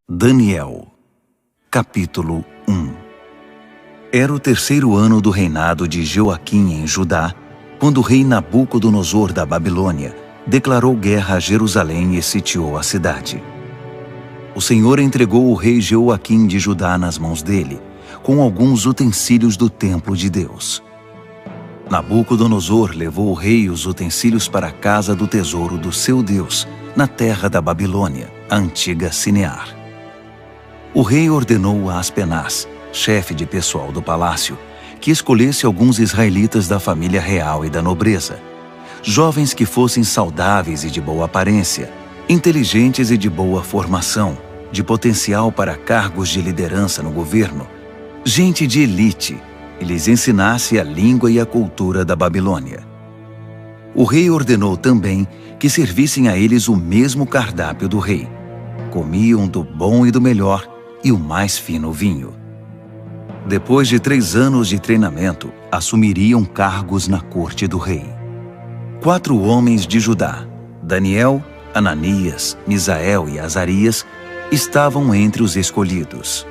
Daniel, capítulo 1. Era o 3º ano do reinado de Joaquim em Judá, quando o rei Nabucodonosor da Babilônia declarou guerra a Jerusalém e sitiou a cidade. O Senhor entregou o rei Joaquim de Judá nas mãos dele, com alguns utensílios do templo de Deus. Nabucodonosor levou o rei e os utensílios para a casa do tesouro do seu Deus, na terra da Babilônia, a antiga Sinear. O rei ordenou a Aspenaz, chefe de pessoal do palácio, que escolhesse alguns israelitas da família real e da nobreza, jovens que fossem saudáveis e de boa aparência, inteligentes e de boa formação, de potencial para cargos de liderança no governo, gente de elite, e lhes ensinasse a língua e a cultura da Babilônia. O rei ordenou também que servissem a eles o mesmo cardápio do rei. Comiam do bom e do melhor e o mais fino vinho. Depois de 3 anos de treinamento, assumiriam cargos na corte do rei. 4 homens de Judá, Daniel, Ananias, Misael e Azarias, estavam entre os escolhidos.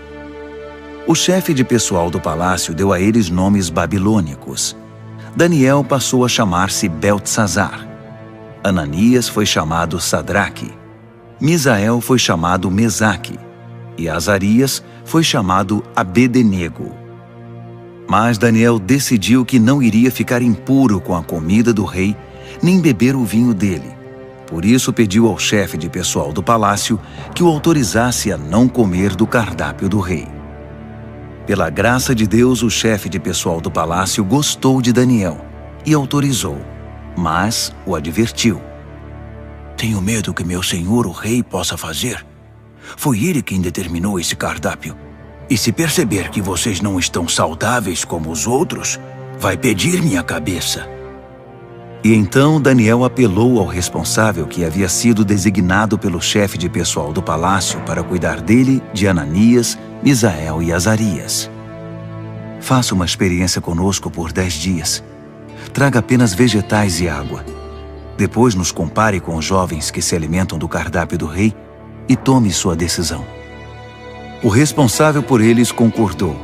O chefe de pessoal do palácio deu a eles nomes babilônicos. Daniel passou a chamar-se Beltesazar. Ananias foi chamado Sadraque. Misael foi chamado Mesaque. E Azarias foi chamado Abed-nego. Mas Daniel decidiu que não iria ficar impuro com a comida do rei, nem beber o vinho dele. Por isso pediu ao chefe de pessoal do palácio que o autorizasse a não comer do cardápio do rei. Pela graça de Deus, o chefe de pessoal do palácio gostou de Daniel e autorizou, mas o advertiu. Tenho medo que meu senhor, o rei, possa fazer. Foi ele quem determinou esse cardápio. E se perceber que vocês não estão saudáveis como os outros, vai pedir minha cabeça. E então Daniel apelou ao responsável que havia sido designado pelo chefe de pessoal do palácio para cuidar dele, de Ananias, Misael e Azarias. Faça uma experiência conosco por 10 dias. Traga apenas vegetais e água. Depois nos compare com os jovens que se alimentam do cardápio do rei e tome sua decisão. O responsável por eles concordou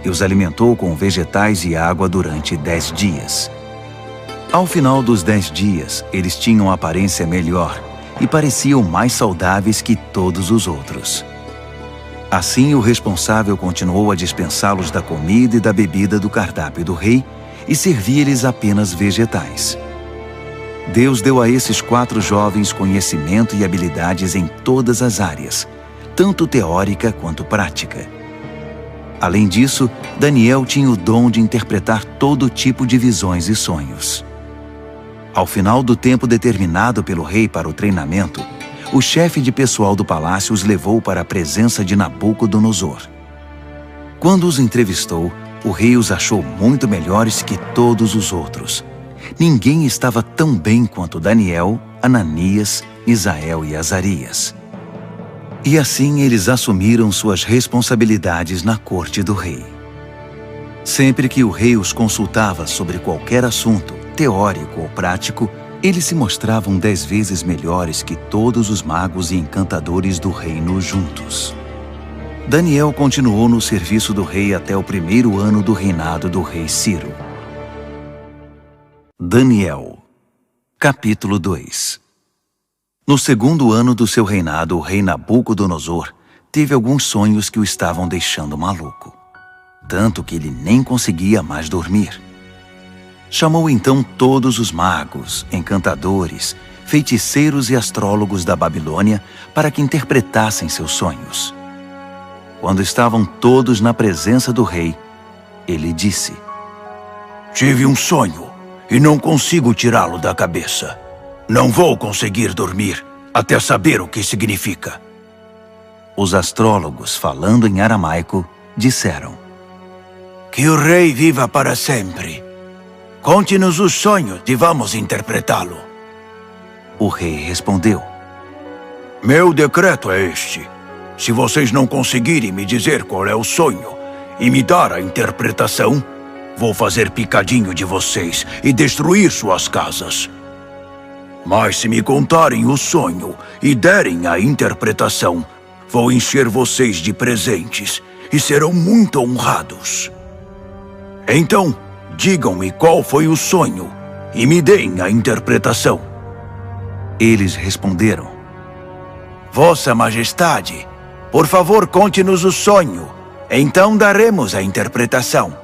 e os alimentou com vegetais e água durante 10 dias. Ao final dos 10 dias, eles tinham aparência melhor e pareciam mais saudáveis que todos os outros. Assim, o responsável continuou a dispensá-los da comida e da bebida do cardápio do rei e servia-lhes apenas vegetais. Deus deu a esses 4 jovens conhecimento e habilidades em todas as áreas, tanto teórica quanto prática. Além disso, Daniel tinha o dom de interpretar todo tipo de visões e sonhos. Ao final do tempo determinado pelo rei para o treinamento, o chefe de pessoal do palácio os levou para a presença de Nabucodonosor. Quando os entrevistou, o rei os achou muito melhores que todos os outros. Ninguém estava tão bem quanto Daniel, Ananias, Misael e Azarias. E assim eles assumiram suas responsabilidades na corte do rei. Sempre que o rei os consultava sobre qualquer assunto, teórico ou prático, eles se mostravam 10 vezes melhores que todos os magos e encantadores do reino juntos. Daniel continuou no serviço do rei até o 1º ano do reinado do rei Ciro. Daniel, capítulo 2. No 2º ano do seu reinado, o rei Nabucodonosor teve alguns sonhos que o estavam deixando maluco, tanto que ele nem conseguia mais dormir. Chamou então todos os magos, encantadores, feiticeiros e astrólogos da Babilônia para que interpretassem seus sonhos. Quando estavam todos na presença do rei, ele disse: Tive um sonho e não consigo tirá-lo da cabeça. Não vou conseguir dormir até saber o que significa. Os astrólogos, falando em aramaico, disseram: Que o rei viva para sempre. Conte-nos os sonhos e vamos interpretá-lo. O rei respondeu: Meu decreto é este. Se vocês não conseguirem me dizer qual é o sonho e me dar a interpretação, vou fazer picadinho de vocês e destruir suas casas. Mas se me contarem o sonho e derem a interpretação, Vou encher vocês de presentes e serão muito honrados. Então, digam-me qual foi o sonho e me deem a interpretação. Eles responderam: Vossa Majestade, por favor, conte-nos o sonho. Então daremos a interpretação.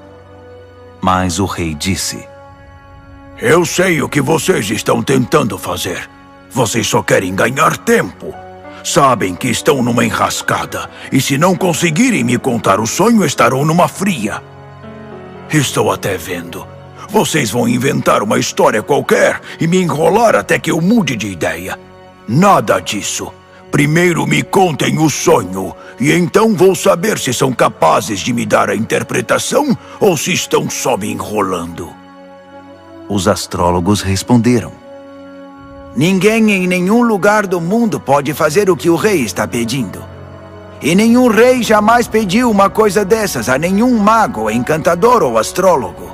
Mas o rei disse: Eu sei o que vocês estão tentando fazer. Vocês só querem ganhar tempo. Sabem que estão numa enrascada, e se não conseguirem me contar o sonho, estarão numa fria. Estou até vendo. Vocês vão inventar uma história qualquer e me enrolar até que eu mude de ideia. Nada disso. Primeiro me contem o sonho, e então vou saber se são capazes de me dar a interpretação ou se estão só me enrolando. Os astrólogos responderam: Ninguém em nenhum lugar do mundo pode fazer o que o rei está pedindo. E nenhum rei jamais pediu uma coisa dessas a nenhum mago, encantador ou astrólogo.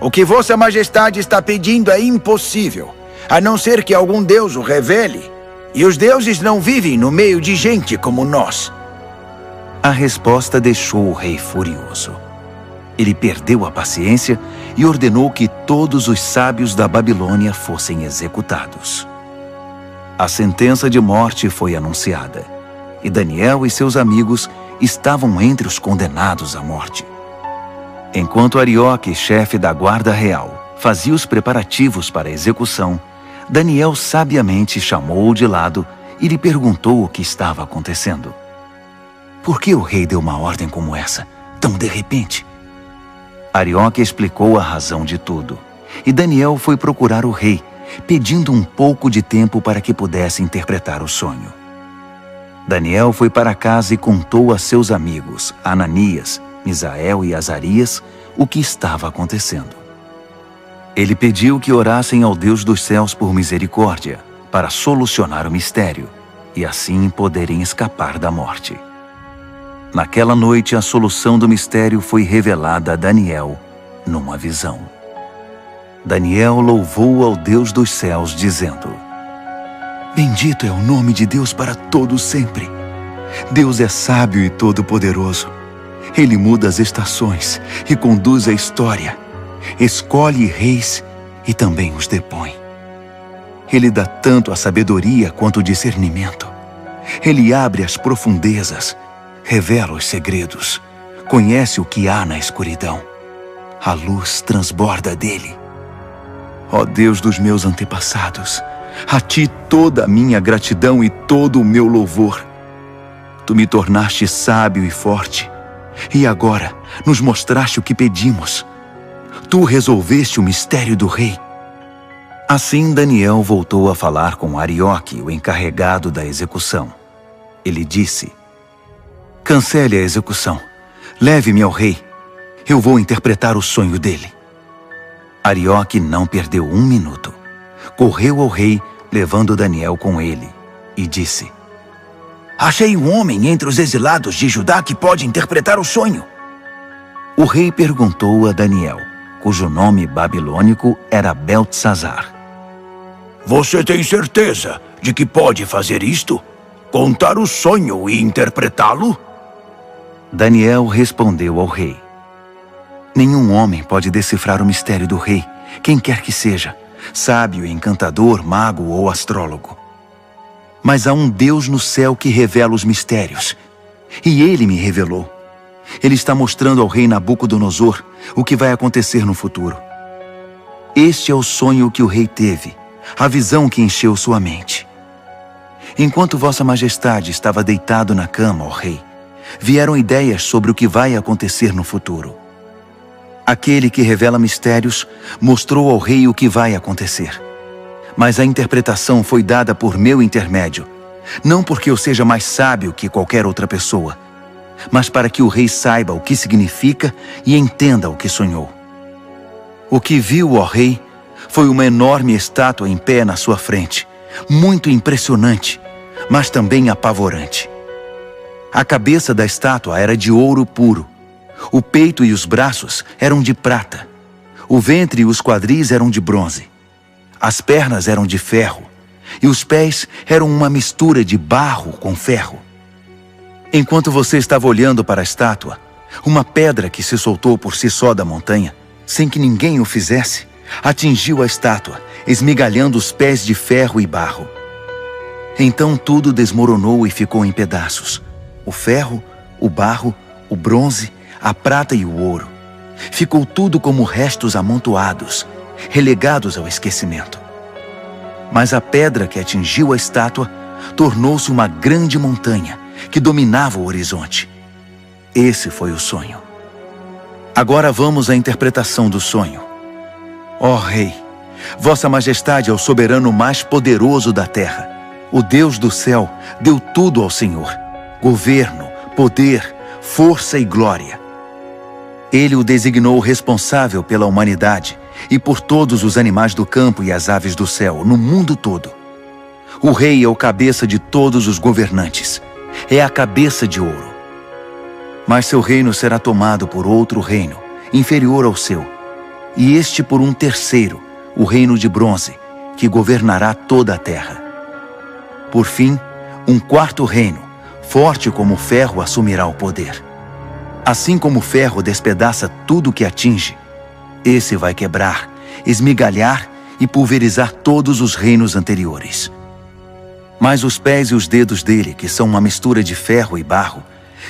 O que Vossa Majestade está pedindo é impossível, a não ser que algum deus o revele. E os deuses não vivem no meio de gente como nós. A resposta deixou o rei furioso. Ele perdeu a paciência e ordenou que todos os sábios da Babilônia fossem executados. A sentença de morte foi anunciada, e Daniel e seus amigos estavam entre os condenados à morte. Enquanto Arioque, chefe da guarda real, fazia os preparativos para a execução, Daniel sabiamente chamou-o de lado e lhe perguntou o que estava acontecendo. Por que o rei deu uma ordem como essa, tão de repente? Arioque explicou a razão de tudo, e Daniel foi procurar o rei, pedindo um pouco de tempo para que pudesse interpretar o sonho. Daniel foi para casa e contou a seus amigos, Ananias, Misael e Azarias, o que estava acontecendo. Ele pediu que orassem ao Deus dos céus por misericórdia, para solucionar o mistério, e assim poderem escapar da morte. Naquela noite, a solução do mistério foi revelada a Daniel, numa visão. Daniel louvou ao Deus dos céus, dizendo: Bendito é o nome de Deus para todo sempre. Deus é sábio e todo-poderoso. Ele muda as estações e conduz a história. Escolhe reis e também os depõe. Ele dá tanto a sabedoria quanto o discernimento. Ele abre as profundezas, revela os segredos, conhece o que há na escuridão. A luz transborda dele. Ó Deus dos meus antepassados, a ti toda a minha gratidão e todo o meu louvor. Tu me tornaste sábio e forte, e agora nos mostraste o que pedimos. Tu resolveste o mistério do rei. Assim Daniel voltou a falar com Arioque, o encarregado da execução. Ele disse: Cancele a execução. Leve-me ao rei. Eu vou interpretar o sonho dele. Arioque não perdeu um minuto. Correu ao rei, levando Daniel com ele, e disse: Achei um homem entre os exilados de Judá que pode interpretar o sonho. O rei perguntou a Daniel, cujo nome babilônico era Beltesazar: Você tem certeza de que pode fazer isto? Contar o sonho e interpretá-lo? Daniel respondeu ao rei: Nenhum homem pode decifrar o mistério do rei, quem quer que seja, sábio, encantador, mago ou astrólogo. Mas há um Deus no céu que revela os mistérios, e ele me revelou. Ele está mostrando ao rei Nabucodonosor o que vai acontecer no futuro. Este é o sonho que o rei teve, a visão que encheu sua mente. Enquanto Vossa Majestade estava deitado na cama, ó rei, vieram ideias sobre o que vai acontecer no futuro. Aquele que revela mistérios mostrou ao rei o que vai acontecer. Mas a interpretação foi dada por meu intermédio, não porque eu seja mais sábio que qualquer outra pessoa, mas para que o rei saiba o que significa e entenda o que sonhou. O que viu, ó rei, foi uma enorme estátua em pé na sua frente, muito impressionante, mas também apavorante. A cabeça da estátua era de ouro puro, o peito e os braços eram de prata, o ventre e os quadris eram de bronze, as pernas eram de ferro, e os pés eram uma mistura de barro com ferro. Enquanto você estava olhando para a estátua, uma pedra que se soltou por si só da montanha, sem que ninguém o fizesse, atingiu a estátua, esmigalhando os pés de ferro e barro. Então tudo desmoronou e ficou em pedaços. O ferro, o barro, o bronze, a prata e o ouro. Ficou tudo como restos amontoados, relegados ao esquecimento. Mas a pedra que atingiu a estátua tornou-se uma grande montanha que dominava o horizonte. Esse foi o sonho. Agora vamos à interpretação do sonho. Ó Rei, Vossa Majestade é o soberano mais poderoso da terra. O Deus do céu deu tudo ao Senhor: governo, poder, força e glória. Ele o designou responsável pela humanidade e por todos os animais do campo e as aves do céu, no mundo todo. O rei é o cabeça de todos os governantes. É a cabeça de ouro. Mas seu reino será tomado por outro reino, inferior ao seu, e este por um terceiro, o reino de bronze, que governará toda a terra. Por fim, um quarto reino, forte como o ferro, assumirá o poder. Assim como o ferro despedaça tudo que atinge, esse vai quebrar, esmigalhar e pulverizar todos os reinos anteriores. Mas os pés e os dedos dele, que são uma mistura de ferro e barro,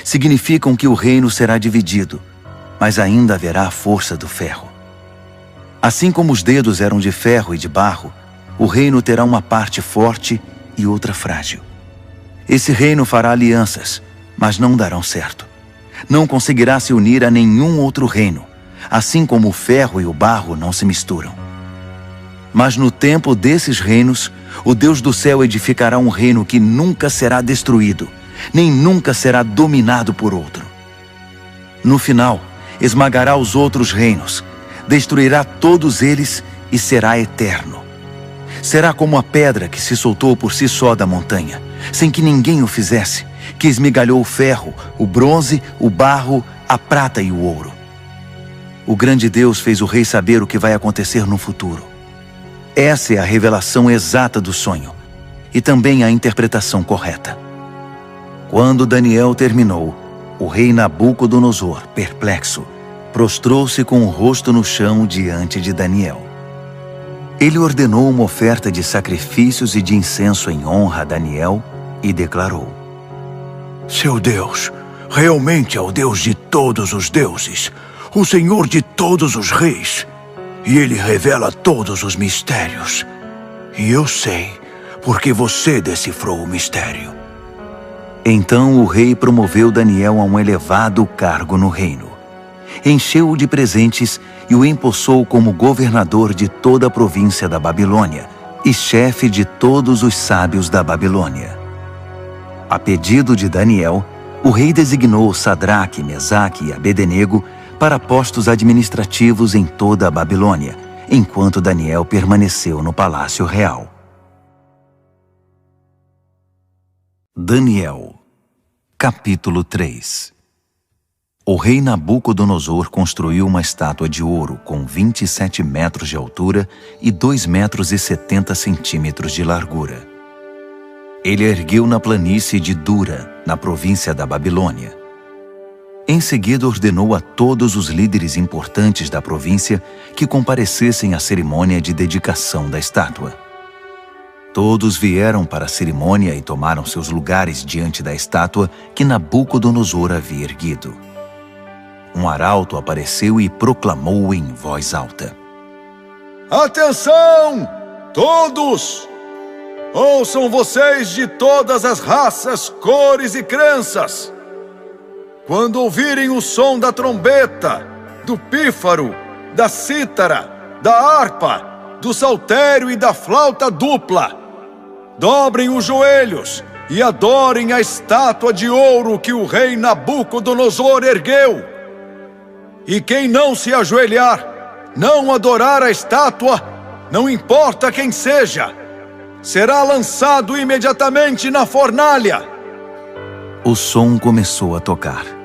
significam que o reino será dividido, mas ainda haverá a força do ferro. Assim como os dedos eram de ferro e de barro, o reino terá uma parte forte e outra frágil. Esse reino fará alianças, mas não darão certo. Não conseguirá se unir a nenhum outro reino, assim como o ferro e o barro não se misturam. Mas no tempo desses reinos, o Deus do céu edificará um reino que nunca será destruído, nem nunca será dominado por outro. No final, esmagará os outros reinos, destruirá todos eles e será eterno. Será como a pedra que se soltou por si só da montanha, sem que ninguém o fizesse, que esmigalhou o ferro, o bronze, o barro, a prata e o ouro. O grande Deus fez o rei saber o que vai acontecer no futuro. Essa é a revelação exata do sonho, e também a interpretação correta. Quando Daniel terminou, o rei Nabucodonosor, perplexo, prostrou-se com o rosto no chão diante de Daniel. Ele ordenou uma oferta de sacrifícios e de incenso em honra a Daniel e declarou: Seu Deus realmente é o Deus de todos os deuses, o Senhor de todos os reis, e Ele revela todos os mistérios. E eu sei, porque você decifrou o mistério. Então o rei promoveu Daniel a um elevado cargo no reino. Encheu-o de presentes e o empossou como governador de toda a província da Babilônia e chefe de todos os sábios da Babilônia. A pedido de Daniel, o rei designou Sadraque, Mesaque e Abednego para postos administrativos em toda a Babilônia, enquanto Daniel permaneceu no palácio real. Daniel, capítulo 3. O rei Nabucodonosor construiu uma estátua de ouro com 27 metros de altura e 2,70 metros de largura. Ele a ergueu na planície de Dura, na província da Babilônia. Em seguida ordenou a todos os líderes importantes da província que comparecessem à cerimônia de dedicação da estátua. Todos vieram para a cerimônia e tomaram seus lugares diante da estátua que Nabucodonosor havia erguido. Um arauto apareceu e proclamou em voz alta: Atenção, todos! Ouçam vocês de todas as raças, cores e crenças! Quando ouvirem o som da trombeta, do pífaro, da cítara, da harpa, do saltério e da flauta dupla, dobrem os joelhos e adorem a estátua de ouro que o rei Nabucodonosor ergueu. E quem não se ajoelhar, não adorar a estátua, não importa quem seja, será lançado imediatamente na fornalha. O som começou a tocar.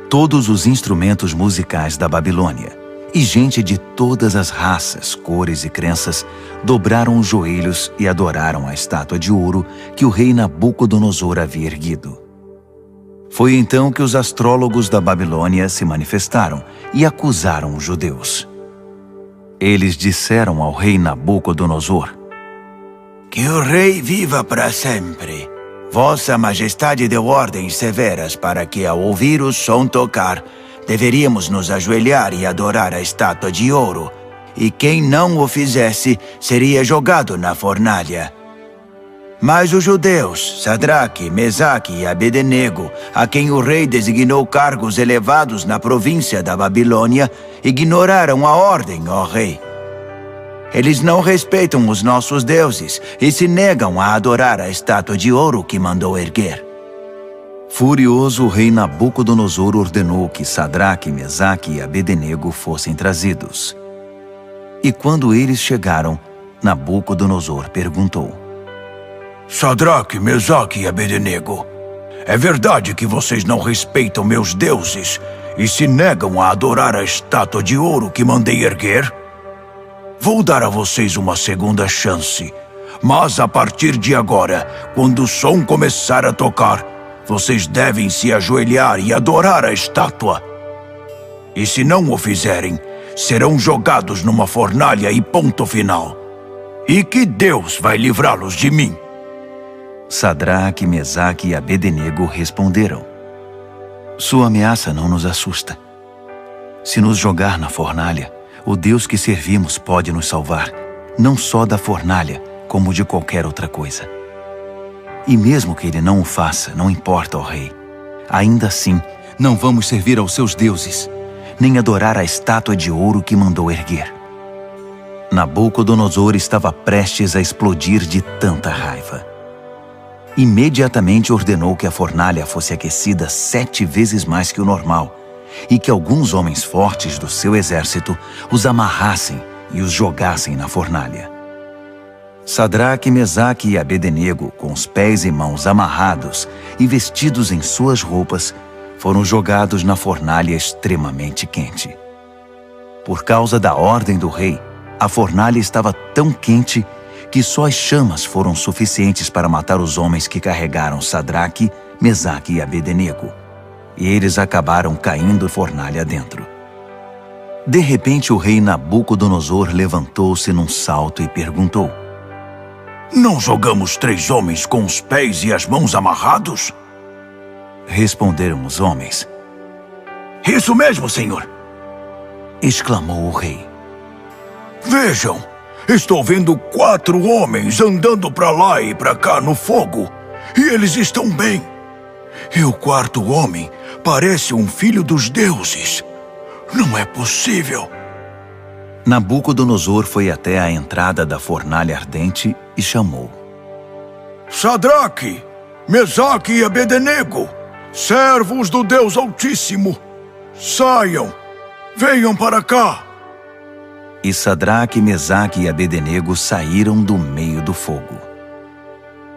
Todos os instrumentos musicais da Babilônia e gente de todas as raças, cores e crenças dobraram os joelhos e adoraram a estátua de ouro que o rei Nabucodonosor havia erguido. Foi então que os astrólogos da Babilônia se manifestaram e acusaram os judeus. Eles disseram ao rei Nabucodonosor: Que o rei viva para sempre. Vossa Majestade deu ordens severas para que, ao ouvir o som tocar, deveríamos nos ajoelhar e adorar a estátua de ouro, e quem não o fizesse seria jogado na fornalha. Mas os judeus, Sadraque, Mesaque e Abednego, a quem o rei designou cargos elevados na província da Babilônia, ignoraram a ordem, ó rei. Eles não respeitam os nossos deuses e se negam a adorar a estátua de ouro que mandou erguer. Furioso, o rei Nabucodonosor ordenou que Sadraque, Mesaque e Abednego fossem trazidos. E quando eles chegaram, Nabucodonosor perguntou: Sadraque, Mesaque e Abednego, é verdade que vocês não respeitam meus deuses e se negam a adorar a estátua de ouro que mandei erguer? Vou dar a vocês uma segunda chance, mas a partir de agora, quando o som começar a tocar, vocês devem se ajoelhar e adorar a estátua. E se não o fizerem, serão jogados numa fornalha e ponto final. E que Deus vai livrá-los de mim? Sadraque, Mesaque e Abednego responderam: Sua ameaça não nos assusta. Se nos jogar na fornalha, o Deus que servimos pode nos salvar, não só da fornalha, como de qualquer outra coisa. E mesmo que ele não o faça, não importa, ó rei. Ainda assim, não vamos servir aos seus deuses, nem adorar a estátua de ouro que mandou erguer. Nabucodonosor estava prestes a explodir de tanta raiva. Imediatamente ordenou que a fornalha fosse aquecida 7 vezes mais que o normal, e que alguns homens fortes do seu exército os amarrassem e os jogassem na fornalha. Sadraque, Mesaque e Abednego, com os pés e mãos amarrados e vestidos em suas roupas, foram jogados na fornalha extremamente quente. Por causa da ordem do rei, a fornalha estava tão quente que só as chamas foram suficientes para matar os homens que carregaram Sadraque, Mesaque e Abednego. E eles acabaram caindo fornalha dentro. De repente, o rei Nabucodonosor levantou-se num salto e perguntou: Não jogamos 3 homens com os pés e as mãos amarrados? Responderam os homens. Isso mesmo, senhor! Exclamou o rei. Vejam, estou vendo 4 homens andando para lá e para cá no fogo, e eles estão bem. E o 4º homem parece um filho dos deuses. Não é possível. Nabucodonosor foi até a entrada da fornalha ardente e chamou: Sadraque, Mesaque e Abednego, servos do Deus Altíssimo, saiam, venham para cá. E Sadraque, Mesaque e Abednego saíram do meio do fogo.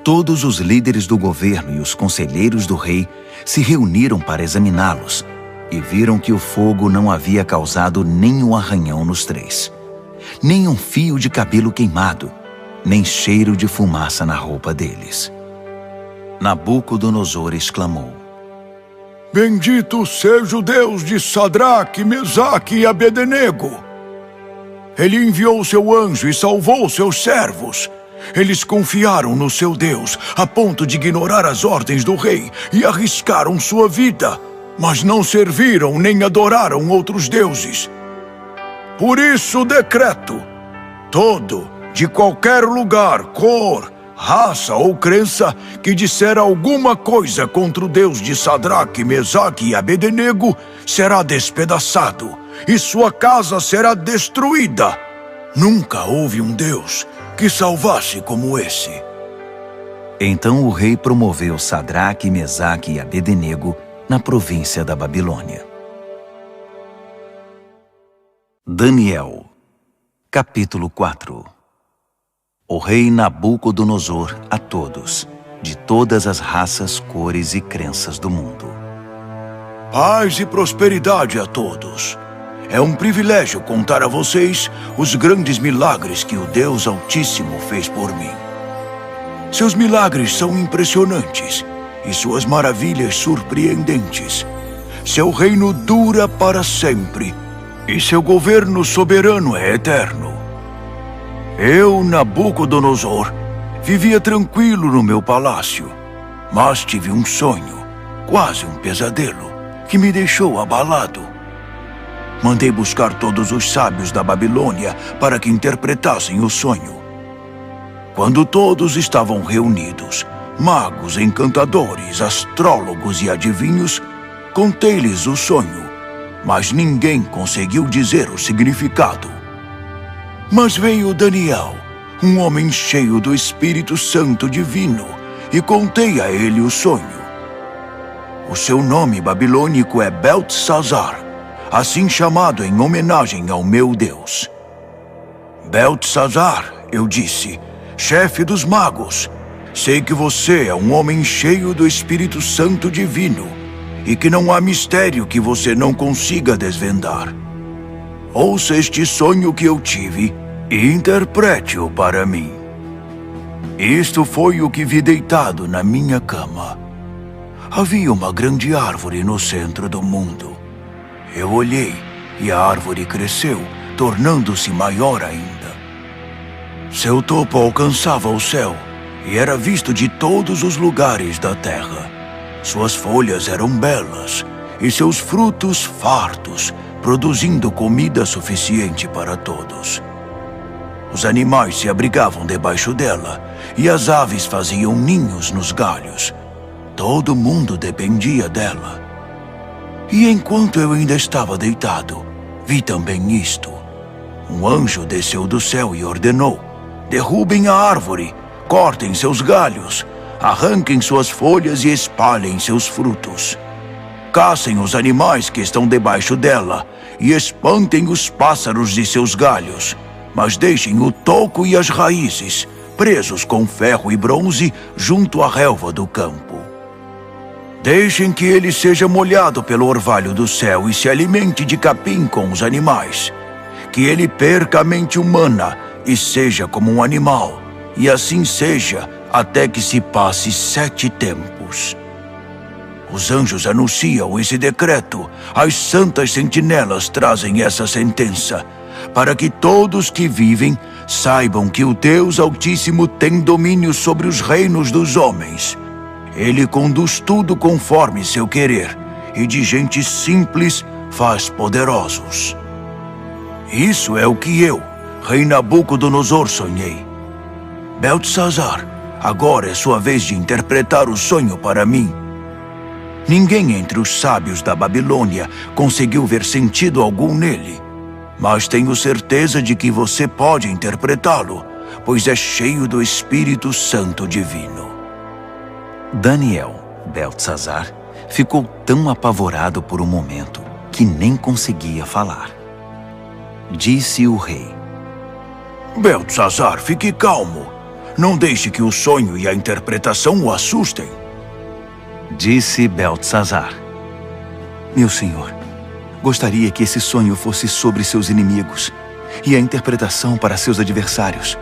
Todos os líderes do governo e os conselheiros do rei se reuniram para examiná-los e viram que o fogo não havia causado nenhum arranhão nos 3, nem um fio de cabelo queimado, nem cheiro de fumaça na roupa deles. Nabucodonosor exclamou: Bendito seja o Deus de Sadraque, Mesaque e Abednego! Ele enviou seu anjo e salvou seus servos. Eles confiaram no seu Deus a ponto de ignorar as ordens do rei e arriscaram sua vida, mas não serviram nem adoraram outros deuses. Por isso decreto: todo, de qualquer lugar, cor, raça ou crença, que disser alguma coisa contra o Deus de Sadraque, Mesaque e Abednego, será despedaçado, e sua casa será destruída. Nunca houve um Deus que salvasse como esse. Então o rei promoveu Sadraque, Mesaque e Abednego na província da Babilônia. Daniel, capítulo 4. O rei Nabucodonosor a todos, de todas as raças, cores e crenças do mundo. Paz e prosperidade a todos. É um privilégio contar a vocês os grandes milagres que o Deus Altíssimo fez por mim. Seus milagres são impressionantes, e suas maravilhas surpreendentes. Seu reino dura para sempre, e seu governo soberano é eterno. Eu, Nabucodonosor, vivia tranquilo no meu palácio, mas tive um sonho, quase um pesadelo, que me deixou abalado. Mandei buscar todos os sábios da Babilônia para que interpretassem o sonho. Quando todos estavam reunidos, magos, encantadores, astrólogos e adivinhos, contei-lhes o sonho, mas ninguém conseguiu dizer o significado. Mas veio Daniel, um homem cheio do Espírito Santo divino, e contei a ele o sonho. O seu nome babilônico é Beltesazar, assim chamado em homenagem ao meu Deus. Beltesazar, eu disse, chefe dos magos, sei que você é um homem cheio do Espírito Santo divino e que não há mistério que você não consiga desvendar. Ouça este sonho que eu tive e interprete-o para mim. Isto foi o que vi deitado na minha cama. Havia uma grande árvore no centro do mundo. Eu olhei e a árvore cresceu, tornando-se maior ainda. Seu topo alcançava o céu e era visto de todos os lugares da terra. Suas folhas eram belas e seus frutos fartos, produzindo comida suficiente para todos. Os animais se abrigavam debaixo dela e as aves faziam ninhos nos galhos. Todo mundo dependia dela. E enquanto eu ainda estava deitado, vi também isto. Um anjo desceu do céu e ordenou: derrubem a árvore, cortem seus galhos, arranquem suas folhas e espalhem seus frutos. Caçem os animais que estão debaixo dela e espantem os pássaros de seus galhos, mas deixem o toco e as raízes presos com ferro e bronze junto à relva do campo. Deixem que ele seja molhado pelo orvalho do céu e se alimente de capim com os animais. Que ele perca a mente humana e seja como um animal, e assim seja até que se passe 7 tempos. Os anjos anunciam esse decreto, as santas sentinelas trazem essa sentença, para que todos que vivem saibam que o Deus Altíssimo tem domínio sobre os reinos dos homens. Ele conduz tudo conforme seu querer, e de gente simples faz poderosos. Isso é o que eu, rei Nabucodonosor, sonhei. Beltesazar, agora é sua vez de interpretar o sonho para mim. Ninguém entre os sábios da Babilônia conseguiu ver sentido algum nele, mas tenho certeza de que você pode interpretá-lo, pois é cheio do Espírito Santo divino. Daniel, Beltesazar, ficou tão apavorado por um momento que nem conseguia falar. Disse o rei: Beltesazar, fique calmo. Não deixe que o sonho e a interpretação o assustem. Disse Beltesazar: meu senhor, gostaria que esse sonho fosse sobre seus inimigos e a interpretação para seus adversários.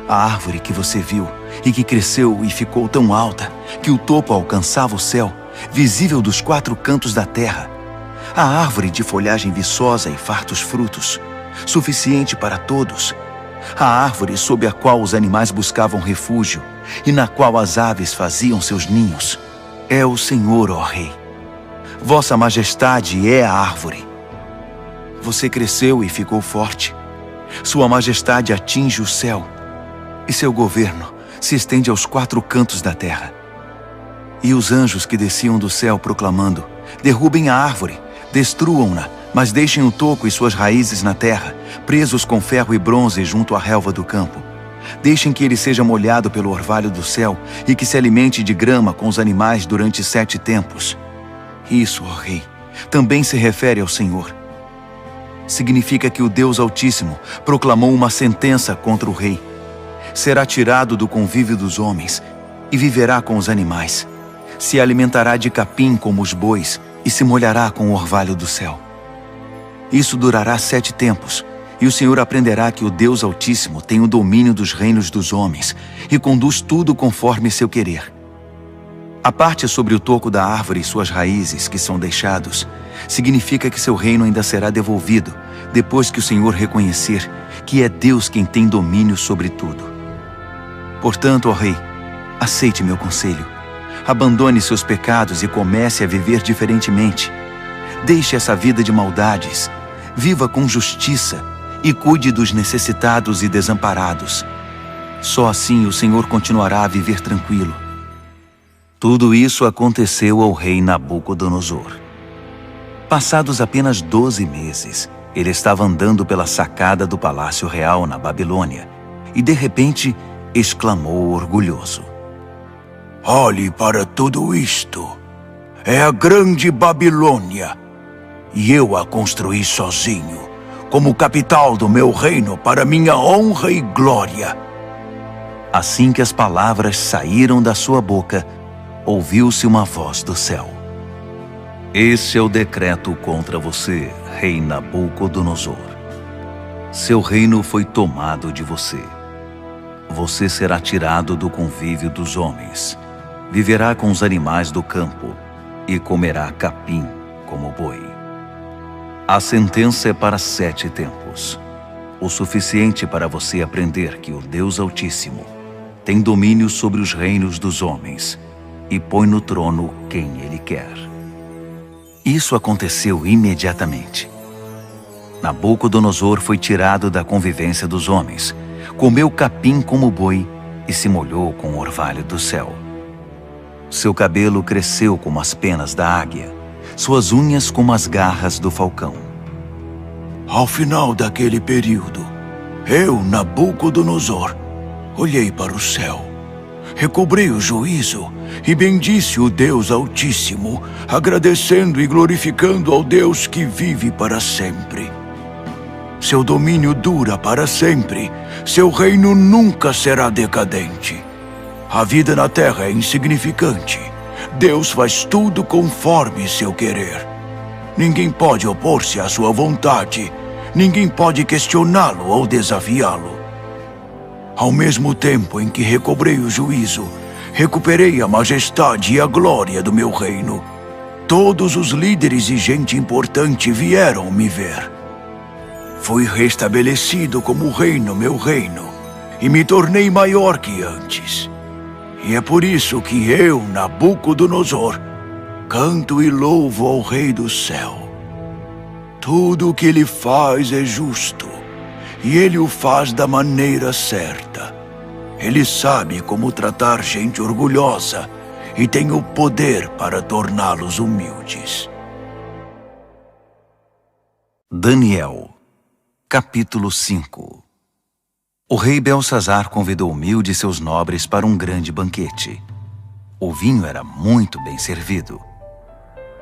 A árvore que você viu e que cresceu e ficou tão alta que o topo alcançava o céu, visível dos 4 cantos da terra. A árvore de folhagem viçosa e fartos frutos, suficiente para todos. A árvore sob a qual os animais buscavam refúgio e na qual as aves faziam seus ninhos. É o Senhor, ó Rei. Vossa Majestade é a árvore. Você cresceu e ficou forte. Sua Majestade atinge o céu e seu governo se estende aos 4 cantos da terra. E os anjos que desciam do céu proclamando: derrubem a árvore, destruam-na, mas deixem o toco e suas raízes na terra, presos com ferro e bronze junto à relva do campo. Deixem que ele seja molhado pelo orvalho do céu e que se alimente de grama com os animais durante 7 tempos. Isso, ó Rei, também se refere ao Senhor. Significa que o Deus Altíssimo proclamou uma sentença contra o rei. Será tirado do convívio dos homens e viverá com os animais. Se alimentará de capim como os bois e se molhará com o orvalho do céu. Isso durará 7 tempos, e o Senhor aprenderá que o Deus Altíssimo tem o domínio dos reinos dos homens e conduz tudo conforme seu querer. A parte sobre o toco da árvore e suas raízes que são deixados, significa que seu reino ainda será devolvido, depois que o Senhor reconhecer que é Deus quem tem domínio sobre tudo. Portanto, ó rei, aceite meu conselho. Abandone seus pecados e comece a viver diferentemente. Deixe essa vida de maldades, viva com justiça e cuide dos necessitados e desamparados. Só assim o Senhor continuará a viver tranquilo. Tudo isso aconteceu ao rei Nabucodonosor. Passados apenas 12 meses, ele estava andando pela sacada do palácio real na Babilônia e, de repente, exclamou orgulhoso: Olhe para tudo isto. É a grande Babilônia. E eu a construí sozinho, como capital do meu reino para minha honra e glória. Assim que as palavras saíram da sua boca, ouviu-se uma voz do céu: Esse é o decreto contra você, rei Nabucodonosor. Seu reino foi tomado de você. Você será tirado do convívio dos homens, viverá com os animais do campo e comerá capim como boi. A sentença é para 7 tempos, o suficiente para você aprender que o Deus Altíssimo tem domínio sobre os reinos dos homens e põe no trono quem ele quer. Isso aconteceu imediatamente. Nabucodonosor foi tirado da convivência dos homens, comeu capim como boi e se molhou com o orvalho do céu. Seu cabelo cresceu como as penas da águia, suas unhas como as garras do falcão. Ao final daquele período, eu, Nabucodonosor, olhei para o céu, recobrei o juízo e bendisse o Deus Altíssimo, agradecendo e glorificando ao Deus que vive para sempre. Seu domínio dura para sempre, seu reino nunca será decadente. A vida na terra é insignificante. Deus faz tudo conforme seu querer. Ninguém pode opor-se à sua vontade, ninguém pode questioná-lo ou desafiá-lo. Ao mesmo tempo em que recobrei o juízo, recuperei a majestade e a glória do meu reino. Todos os líderes e gente importante vieram me ver. Fui restabelecido como rei no meu reino e me tornei maior que antes. E é por isso que eu, Nabucodonosor, canto e louvo ao Rei do céu. Tudo o que ele faz é justo, e ele o faz da maneira certa. Ele sabe como tratar gente orgulhosa e tem o poder para torná-los humildes. Daniel, capítulo 5. O rei Belsazar convidou 1000 de seus nobres para um grande banquete. O vinho era muito bem servido.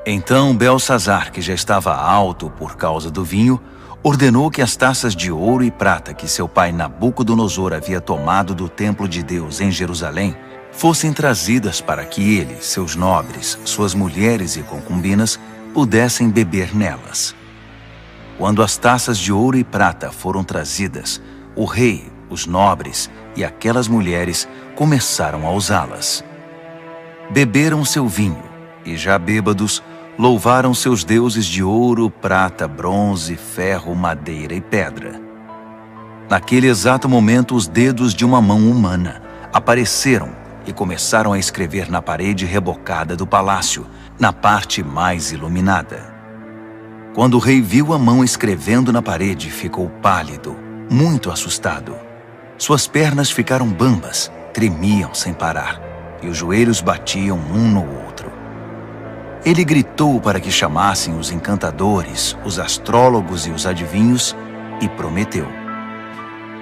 Então Belsazar, que já estava alto por causa do vinho, ordenou que as taças de ouro e prata que seu pai Nabucodonosor havia tomado do templo de Deus em Jerusalém fossem trazidas para que ele, seus nobres, suas mulheres e concubinas pudessem beber nelas. Quando as taças de ouro e prata foram trazidas, o rei, os nobres e aquelas mulheres começaram a usá-las. Beberam seu vinho e, já bêbados, louvaram seus deuses de ouro, prata, bronze, ferro, madeira e pedra. Naquele exato momento, os dedos de uma mão humana apareceram e começaram a escrever na parede rebocada do palácio, na parte mais iluminada. Quando o rei viu a mão escrevendo na parede, ficou pálido, muito assustado. Suas pernas ficaram bambas, tremiam sem parar, e os joelhos batiam um no outro. Ele gritou para que chamassem os encantadores, os astrólogos e os adivinhos, e prometeu: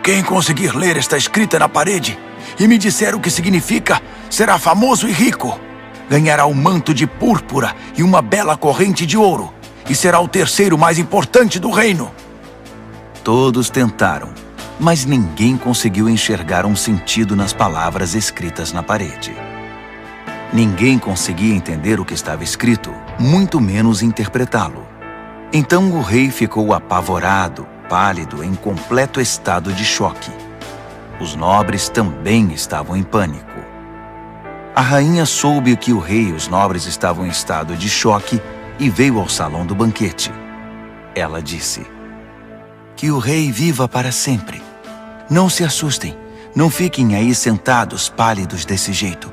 Quem conseguir ler esta escrita na parede e me disser o que significa, será famoso e rico. Ganhará um manto de púrpura e uma bela corrente de ouro, e será o terceiro mais importante do reino. Todos tentaram, mas ninguém conseguiu enxergar um sentido nas palavras escritas na parede. Ninguém conseguia entender o que estava escrito, muito menos interpretá-lo. Então o rei ficou apavorado, pálido, em completo estado de choque. Os nobres também estavam em pânico. A rainha soube que o rei e os nobres estavam em estado de choque e veio ao salão do banquete. Ela disse: "Que o rei viva para sempre. Não se assustem, não fiquem aí sentados pálidos desse jeito.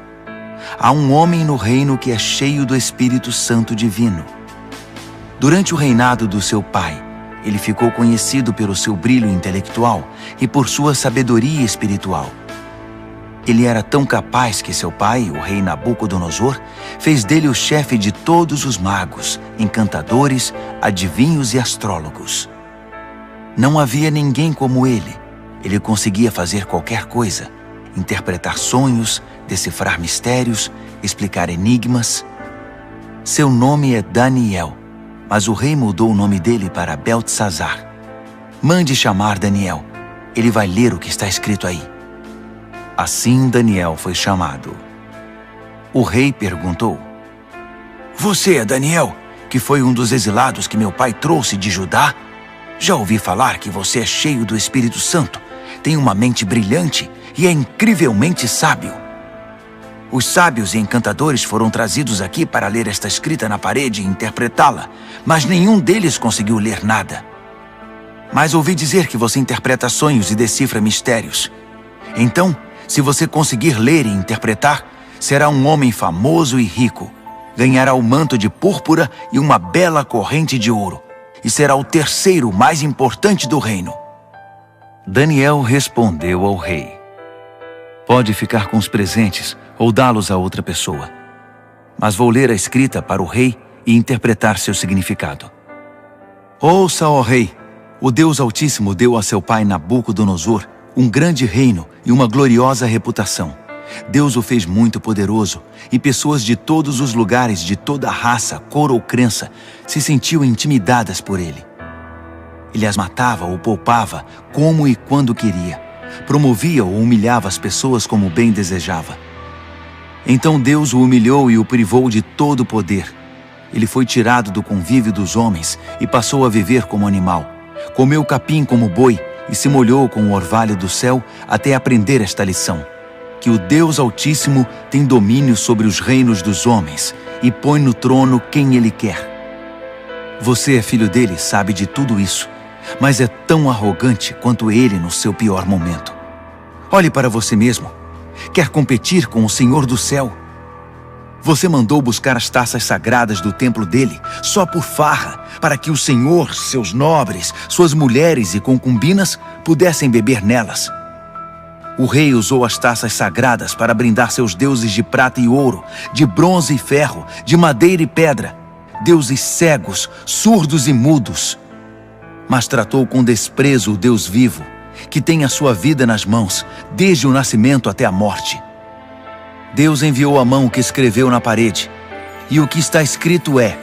Há um homem no reino que é cheio do Espírito Santo divino. Durante o reinado do seu pai, ele ficou conhecido pelo seu brilho intelectual e por sua sabedoria espiritual. Ele era tão capaz que seu pai, o rei Nabucodonosor, fez dele o chefe de todos os magos, encantadores, adivinhos e astrólogos. Não havia ninguém como ele. Ele conseguia fazer qualquer coisa: interpretar sonhos, decifrar mistérios, explicar enigmas. Seu nome é Daniel, mas o rei mudou o nome dele para Beltesazar. Mande chamar Daniel. Ele vai ler o que está escrito aí." Assim Daniel foi chamado. O rei perguntou: "Você é Daniel, que foi um dos exilados que meu pai trouxe de Judá? Já ouvi falar que você é cheio do Espírito Santo, tem uma mente brilhante e é incrivelmente sábio. Os sábios e encantadores foram trazidos aqui para ler esta escrita na parede e interpretá-la, mas nenhum deles conseguiu ler nada. Mas ouvi dizer que você interpreta sonhos e decifra mistérios. Então, se você conseguir ler e interpretar, será um homem famoso e rico. Ganhará o manto de púrpura e uma bela corrente de ouro, e será o terceiro mais importante do reino." Daniel respondeu ao rei: "Pode ficar com os presentes ou dá-los a outra pessoa. Mas vou ler a escrita para o rei e interpretar seu significado. Ouça, ó rei, o Deus Altíssimo deu a seu pai Nabucodonosor um grande reino e uma gloriosa reputação. Deus o fez muito poderoso, e pessoas de todos os lugares, de toda raça, cor ou crença, se sentiam intimidadas por ele. Ele as matava ou poupava, como e quando queria. Promovia ou humilhava as pessoas como bem desejava. Então Deus o humilhou e o privou de todo o poder. Ele foi tirado do convívio dos homens e passou a viver como animal. Comeu capim como boi e se molhou com o orvalho do céu até aprender esta lição: que o Deus Altíssimo tem domínio sobre os reinos dos homens e põe no trono quem ele quer. Você é filho dele, sabe de tudo isso, mas é tão arrogante quanto ele no seu pior momento. Olhe para você mesmo. Quer competir com o Senhor do céu? Você mandou buscar as taças sagradas do templo dele só por farra, para que o Senhor, seus nobres, suas mulheres e concubinas pudessem beber nelas. O rei usou as taças sagradas para brindar seus deuses de prata e ouro, de bronze e ferro, de madeira e pedra, deuses cegos, surdos e mudos. Mas tratou com desprezo o Deus vivo, que tem a sua vida nas mãos, desde o nascimento até a morte. Deus enviou a mão que escreveu na parede, e o que está escrito é: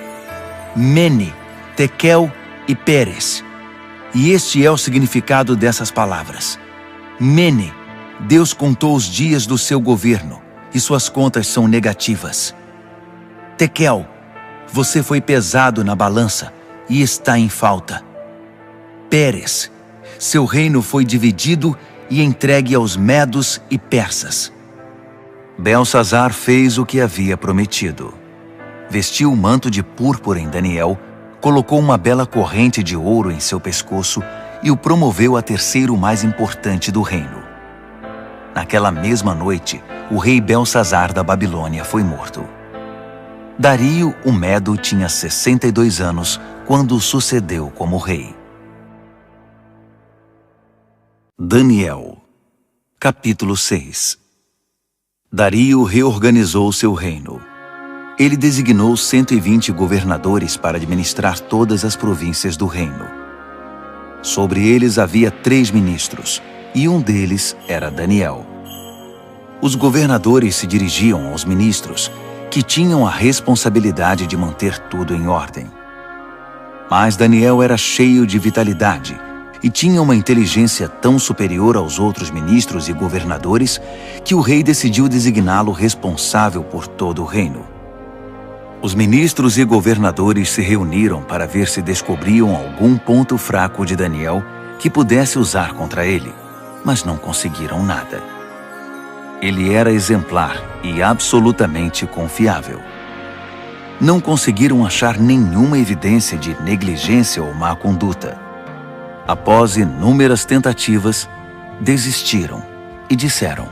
Mene, Tekel e Peres. E este é o significado dessas palavras. Mene, Deus contou os dias do seu governo, e suas contas são negativas. Tekel, você foi pesado na balança e está em falta. Peres, seu reino foi dividido e entregue aos medos e persas. Beltesazar fez o que havia prometido. Vestiu o manto de púrpura em Daniel, colocou uma bela corrente de ouro em seu pescoço e o promoveu a terceiro mais importante do reino. Naquela mesma noite, o rei Beltesazar da Babilônia foi morto. Dario, o Medo, tinha 62 anos quando o sucedeu como rei. Daniel, capítulo 6. Dario reorganizou seu reino. Ele designou 120 governadores para administrar todas as províncias do reino. Sobre eles havia 3 ministros, e um deles era Daniel. Os governadores se dirigiam aos ministros, que tinham a responsabilidade de manter tudo em ordem. Mas Daniel era cheio de vitalidade e tinha uma inteligência tão superior aos outros ministros e governadores que o rei decidiu designá-lo responsável por todo o reino. Os ministros e governadores se reuniram para ver se descobriam algum ponto fraco de Daniel que pudesse usar contra ele, mas não conseguiram nada. Ele era exemplar e absolutamente confiável. Não conseguiram achar nenhuma evidência de negligência ou má conduta. Após inúmeras tentativas, desistiram e disseram: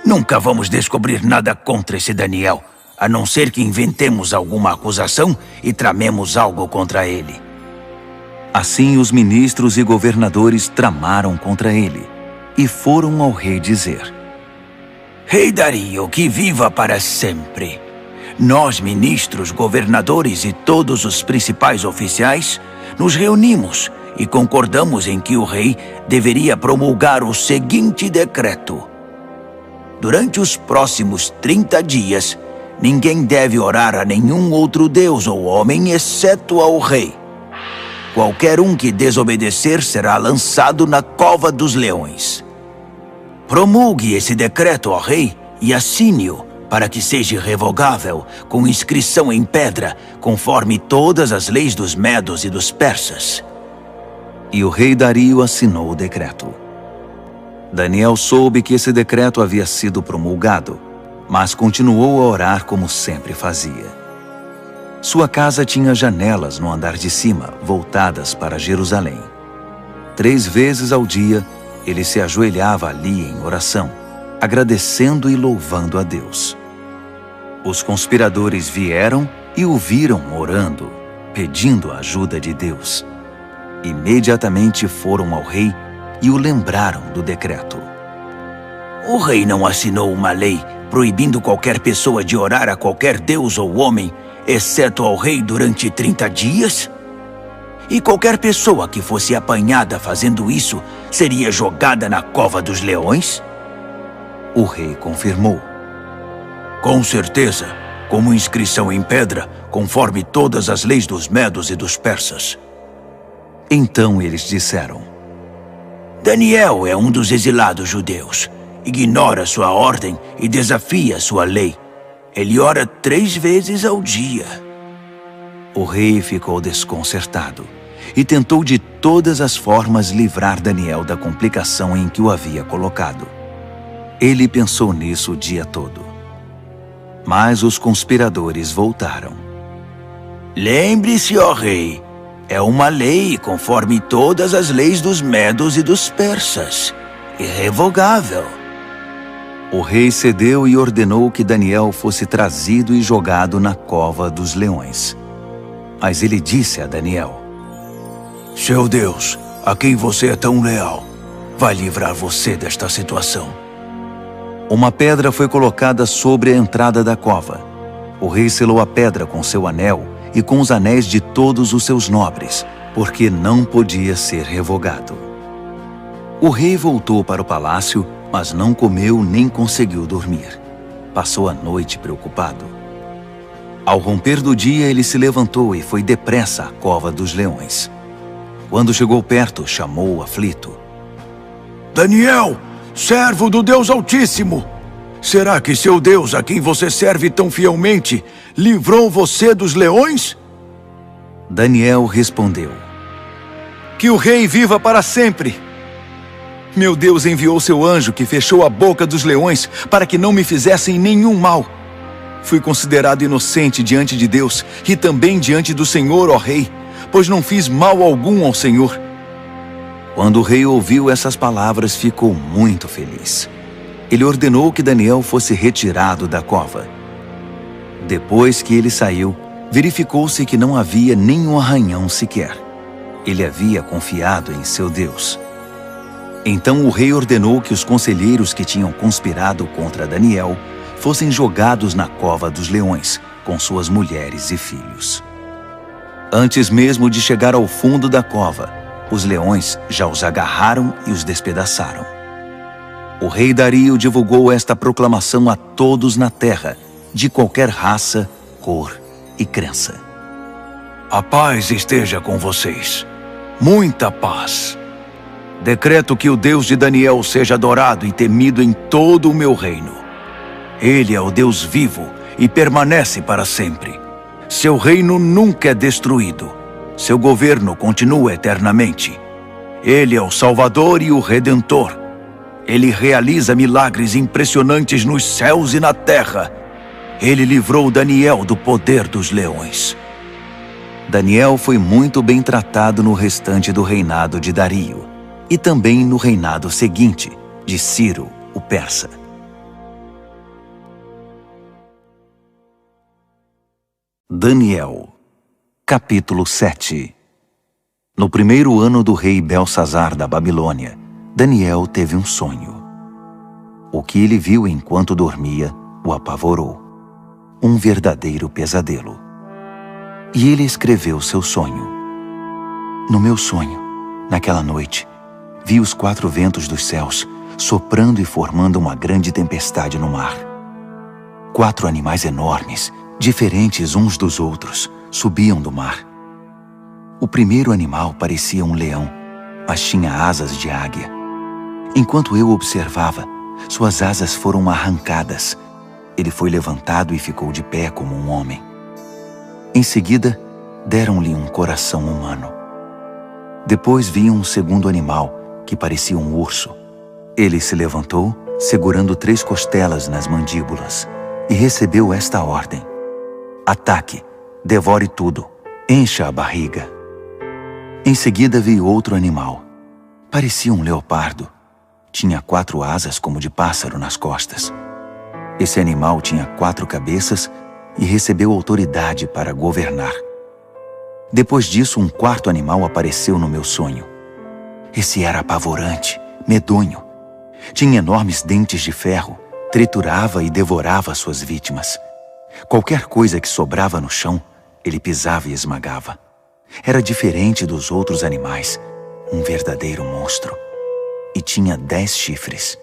Nunca vamos descobrir nada contra esse Daniel, a não ser que inventemos alguma acusação e tramemos algo contra ele. Assim, os ministros e governadores tramaram contra ele e foram ao rei dizer: Rei Dario, que viva para sempre! Nós, ministros, governadores e todos os principais oficiais, nos reunimos e concordamos em que o rei deveria promulgar o seguinte decreto: durante os próximos 30 dias, ninguém deve orar a nenhum outro deus ou homem exceto ao rei. Qualquer um que desobedecer será lançado na cova dos leões. Promulgue esse decreto, ó rei, e assine-o, para que seja revogável, com inscrição em pedra, conforme todas as leis dos medos e dos persas. E o rei Dario assinou o decreto. Daniel soube que esse decreto havia sido promulgado, mas continuou a orar como sempre fazia. Sua casa tinha janelas no andar de cima, voltadas para Jerusalém. 3 vezes ao dia, ele se ajoelhava ali em oração, agradecendo e louvando a Deus. Os conspiradores vieram e o viram orando, pedindo a ajuda de Deus. Imediatamente foram ao rei e o lembraram do decreto. O rei não assinou uma lei proibindo qualquer pessoa de orar a qualquer deus ou homem, exceto ao rei durante 30 dias? E qualquer pessoa que fosse apanhada fazendo isso seria jogada na cova dos leões? O rei confirmou. Com certeza, como inscrição em pedra, conforme todas as leis dos medos e dos persas. Então eles disseram: Daniel é um dos exilados judeus. Ignora sua ordem e desafia sua lei. Ele ora 3 vezes ao dia. O rei ficou desconcertado e tentou de todas as formas livrar Daniel da complicação em que o havia colocado. Ele pensou nisso o dia todo. Mas os conspiradores voltaram. Lembre-se, ó rei, é uma lei conforme todas as leis dos medos e dos persas. Irrevogável. O rei cedeu e ordenou que Daniel fosse trazido e jogado na cova dos leões. Mas ele disse a Daniel: Seu Deus, a quem você é tão leal, vai livrar você desta situação. Uma pedra foi colocada sobre a entrada da cova. O rei selou a pedra com seu anel e com os anéis de todos os seus nobres, porque não podia ser revogado. O rei voltou para o palácio, mas não comeu nem conseguiu dormir. Passou a noite preocupado. Ao romper do dia, ele se levantou e foi depressa à cova dos leões. Quando chegou perto, chamou o aflito: Daniel, servo do Deus Altíssimo! Será que seu Deus, a quem você serve tão fielmente, livrou você dos leões? Daniel respondeu: Que o rei viva para sempre! Meu Deus enviou seu anjo que fechou a boca dos leões para que não me fizessem nenhum mal. Fui considerado inocente diante de Deus e também diante do Senhor, ó rei, pois não fiz mal algum ao Senhor. Quando o rei ouviu essas palavras, ficou muito feliz. Ele ordenou que Daniel fosse retirado da cova. Depois que ele saiu, verificou-se que não havia nenhum arranhão sequer. Ele havia confiado em seu Deus. Então o rei ordenou que os conselheiros que tinham conspirado contra Daniel fossem jogados na cova dos leões, com suas mulheres e filhos. Antes mesmo de chegar ao fundo da cova, os leões já os agarraram e os despedaçaram. O rei Dario divulgou esta proclamação a todos na terra, de qualquer raça, cor e crença. A paz esteja com vocês. Muita paz. Decreto que o Deus de Daniel seja adorado e temido em todo o meu reino. Ele é o Deus vivo e permanece para sempre. Seu reino nunca é destruído. Seu governo continua eternamente. Ele é o Salvador e o Redentor. Ele realiza milagres impressionantes nos céus e na terra. Ele livrou Daniel do poder dos leões. Daniel foi muito bem tratado no restante do reinado de Dario e também no reinado seguinte, de Ciro, o persa. Daniel, capítulo 7. No primeiro ano do rei Belsazar da Babilônia, Daniel teve um sonho. O que ele viu enquanto dormia o apavorou. Um verdadeiro pesadelo. E ele escreveu seu sonho. No meu sonho, naquela noite, vi os 4 ventos dos céus soprando e formando uma grande tempestade no mar. 4 animais enormes, diferentes uns dos outros, subiam do mar. O primeiro animal parecia um leão, mas tinha asas de águia. Enquanto eu observava, suas asas foram arrancadas. Ele foi levantado e ficou de pé como um homem. Em seguida, deram-lhe um coração humano. Depois vi um segundo animal, que parecia um urso. Ele se levantou, segurando 3 costelas nas mandíbulas, e recebeu esta ordem: ataque, devore tudo, encha a barriga. Em seguida vi outro animal. Parecia um leopardo. Tinha 4 asas como de pássaro nas costas. Esse animal tinha 4 cabeças e recebeu autoridade para governar. Depois disso, um 4º animal apareceu no meu sonho. Esse era apavorante, medonho. Tinha enormes dentes de ferro, triturava e devorava suas vítimas. Qualquer coisa que sobrava no chão, ele pisava e esmagava. Era diferente dos outros animais, um verdadeiro monstro. E tinha 10 chifres.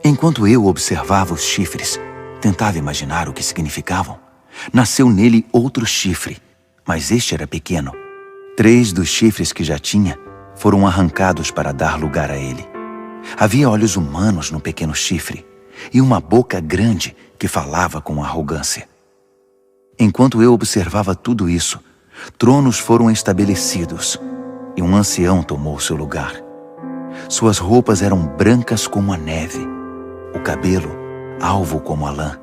Enquanto eu observava os chifres, tentava imaginar o que significavam. Nasceu nele outro chifre, mas este era pequeno. 3 dos chifres que já tinha foram arrancados para dar lugar a ele. Havia olhos humanos no pequeno chifre e uma boca grande que falava com arrogância. Enquanto eu observava tudo isso, tronos foram estabelecidos e um ancião tomou seu lugar. Suas roupas eram brancas como a neve, o cabelo alvo como a lã.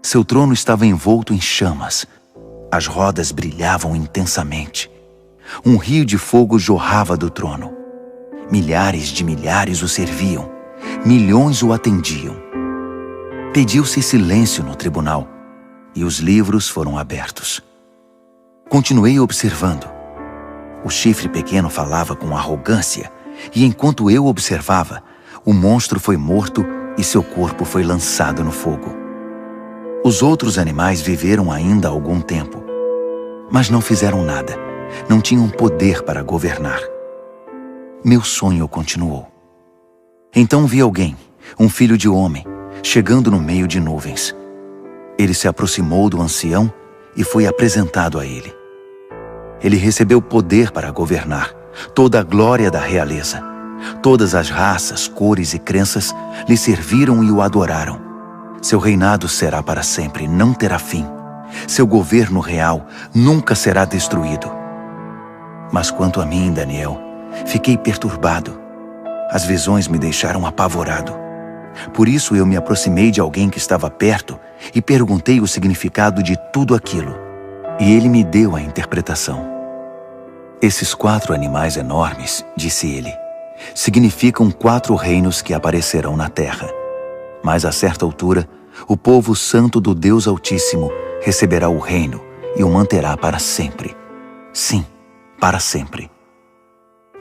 Seu trono estava envolto em chamas. As rodas brilhavam intensamente. Um rio de fogo jorrava do trono. Milhares de milhares o serviam. Milhões o atendiam. Pediu-se silêncio no tribunal e os livros foram abertos. Continuei observando. O chifre pequeno falava com arrogância e enquanto eu observava, o monstro foi morto e seu corpo foi lançado no fogo. Os outros animais viveram ainda algum tempo, mas não fizeram nada, não tinham poder para governar. Meu sonho continuou. Então vi alguém, um filho de homem, chegando no meio de nuvens. Ele se aproximou do ancião e foi apresentado a ele. Ele recebeu poder para governar, toda a glória da realeza. Todas as raças, cores e crenças lhe serviram e o adoraram. Seu reinado será para sempre, não terá fim. Seu governo real nunca será destruído. Mas quanto a mim, Daniel, fiquei perturbado. As visões me deixaram apavorado. Por isso eu me aproximei de alguém que estava perto e perguntei o significado de tudo aquilo. E ele me deu a interpretação. Esses 4 animais enormes, disse ele, significam 4 reinos que aparecerão na terra. Mas a certa altura, o povo santo do Deus Altíssimo receberá o reino e o manterá para sempre. Sim, para sempre.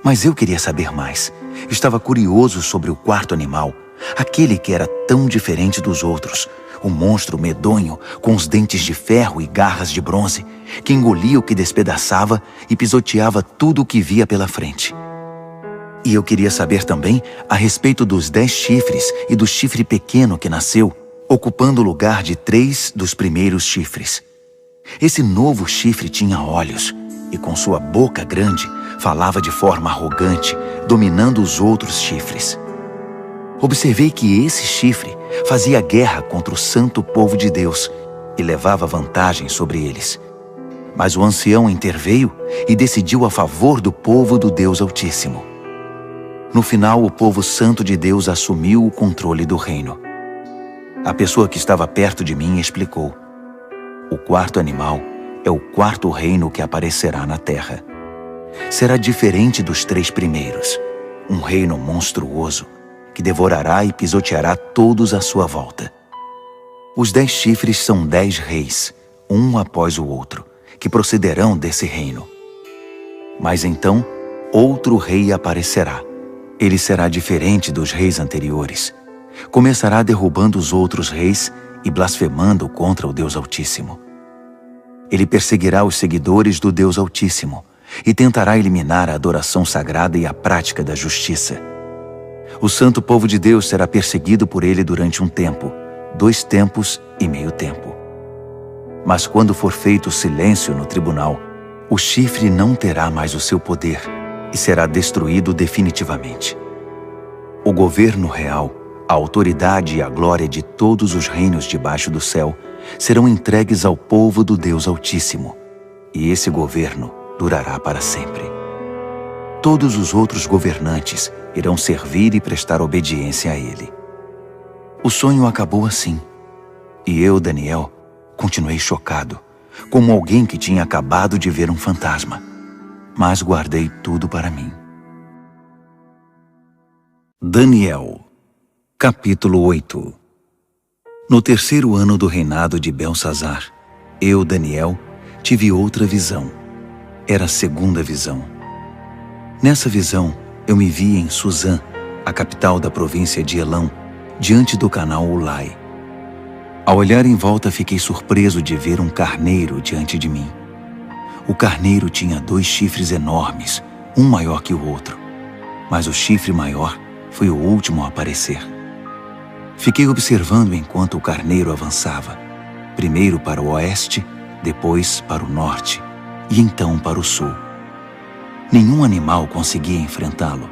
Mas eu queria saber mais. Estava curioso sobre o 4º animal, aquele que era tão diferente dos outros, o monstro medonho com os dentes de ferro e garras de bronze, que engolia o que despedaçava e pisoteava tudo o que via pela frente. E eu queria saber também a respeito dos 10 chifres e do chifre pequeno que nasceu, ocupando o lugar de 3 dos primeiros chifres. Esse novo chifre tinha olhos e com sua boca grande falava de forma arrogante, dominando os outros chifres. Observei que esse chifre fazia guerra contra o santo povo de Deus e levava vantagem sobre eles. Mas o ancião interveio e decidiu a favor do povo do Deus Altíssimo. No final, o povo santo de Deus assumiu o controle do reino. A pessoa que estava perto de mim explicou: o quarto animal é o quarto reino que aparecerá na terra. Será diferente dos 3 primeiros, um reino monstruoso que devorará e pisoteará todos à sua volta. Os 10 chifres são 10 reis, um após o outro, que procederão desse reino. Mas então, outro rei aparecerá. Ele será diferente dos reis anteriores. Começará derrubando os outros reis e blasfemando contra o Deus Altíssimo. Ele perseguirá os seguidores do Deus Altíssimo e tentará eliminar a adoração sagrada e a prática da justiça. O santo povo de Deus será perseguido por ele durante um tempo, 2 tempos e meio tempo. Mas quando for feito silêncio no tribunal, o chifre não terá mais o seu poder e será destruído definitivamente. O governo real, a autoridade e a glória de todos os reinos debaixo do céu serão entregues ao povo do Deus Altíssimo, e esse governo durará para sempre. Todos os outros governantes irão servir e prestar obediência a ele. O sonho acabou assim, e eu, Daniel, continuei chocado, como alguém que tinha acabado de ver um fantasma, mas guardei tudo para mim. Daniel, capítulo 8. No 3º ano do reinado de Belsazar, eu, Daniel, tive outra visão. Era a 2ª visão. Nessa visão, eu me vi em Suzã, a capital da província de Elão, diante do canal Ulai. Ao olhar em volta, fiquei surpreso de ver um carneiro diante de mim. O carneiro tinha 2 chifres enormes, um maior que o outro, mas o chifre maior foi o último a aparecer. Fiquei observando enquanto o carneiro avançava, primeiro para o oeste, depois para o norte e então para o sul. Nenhum animal conseguia enfrentá-lo.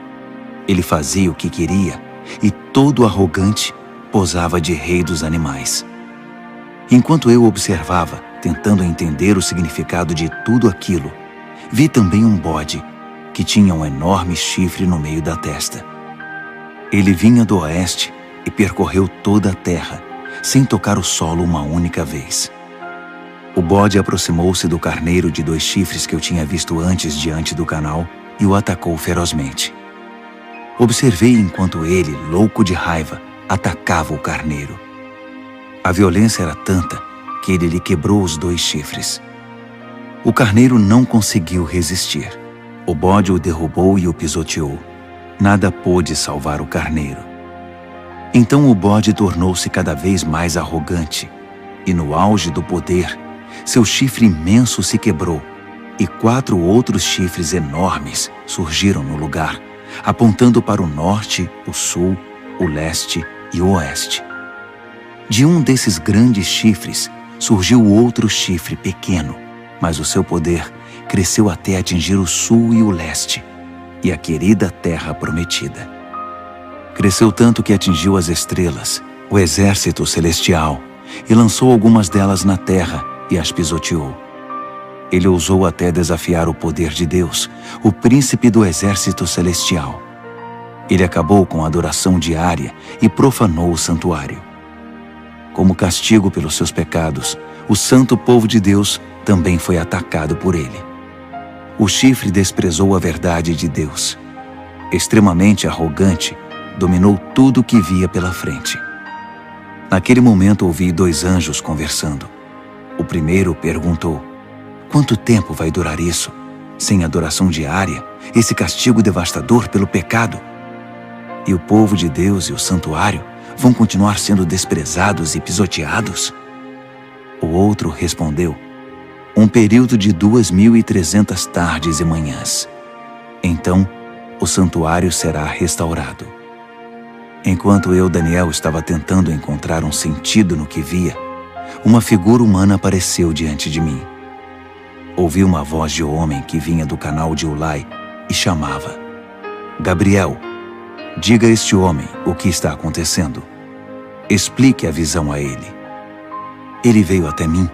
Ele fazia o que queria e, todo arrogante, posava de rei dos animais. Enquanto eu observava, tentando entender o significado de tudo aquilo, vi também um bode que tinha um enorme chifre no meio da testa. Ele vinha do oeste e percorreu toda a terra, sem tocar o solo uma única vez. O bode aproximou-se do carneiro de 2 chifres que eu tinha visto antes diante do canal e o atacou ferozmente. Observei enquanto ele, louco de raiva, atacava o carneiro. A violência era tanta que ele lhe quebrou os 2 chifres. O carneiro não conseguiu resistir. O bode o derrubou e o pisoteou. Nada pôde salvar o carneiro. Então o bode tornou-se cada vez mais arrogante, e no auge do poder, seu chifre imenso se quebrou, e 4 outros chifres enormes surgiram no lugar, apontando para o norte, o sul, o leste e o oeste. De um desses grandes chifres surgiu outro chifre pequeno, mas o seu poder cresceu até atingir o sul e o leste, e a querida terra prometida. Cresceu tanto que atingiu as estrelas, o exército celestial, e lançou algumas delas na terra e as pisoteou. Ele ousou até desafiar o poder de Deus, o príncipe do exército celestial. Ele acabou com a adoração diária e profanou o santuário. Como castigo pelos seus pecados, o santo povo de Deus também foi atacado por ele. O chifre desprezou a verdade de Deus. Extremamente arrogante, dominou tudo o que via pela frente. Naquele momento ouvi 2 anjos conversando. O primeiro perguntou: quanto tempo vai durar isso? Sem adoração diária, esse castigo devastador pelo pecado? E o povo de Deus e o santuário vão continuar sendo desprezados e pisoteados? O outro respondeu: um período de 2.300 tardes e manhãs. Então, o santuário será restaurado. Enquanto eu, Daniel, estava tentando encontrar um sentido no que via, uma figura humana apareceu diante de mim. Ouvi uma voz de homem que vinha do canal de Ulai e chamava: Gabriel, diga a este homem o que está acontecendo. Explique a visão a ele. Ele veio até mim,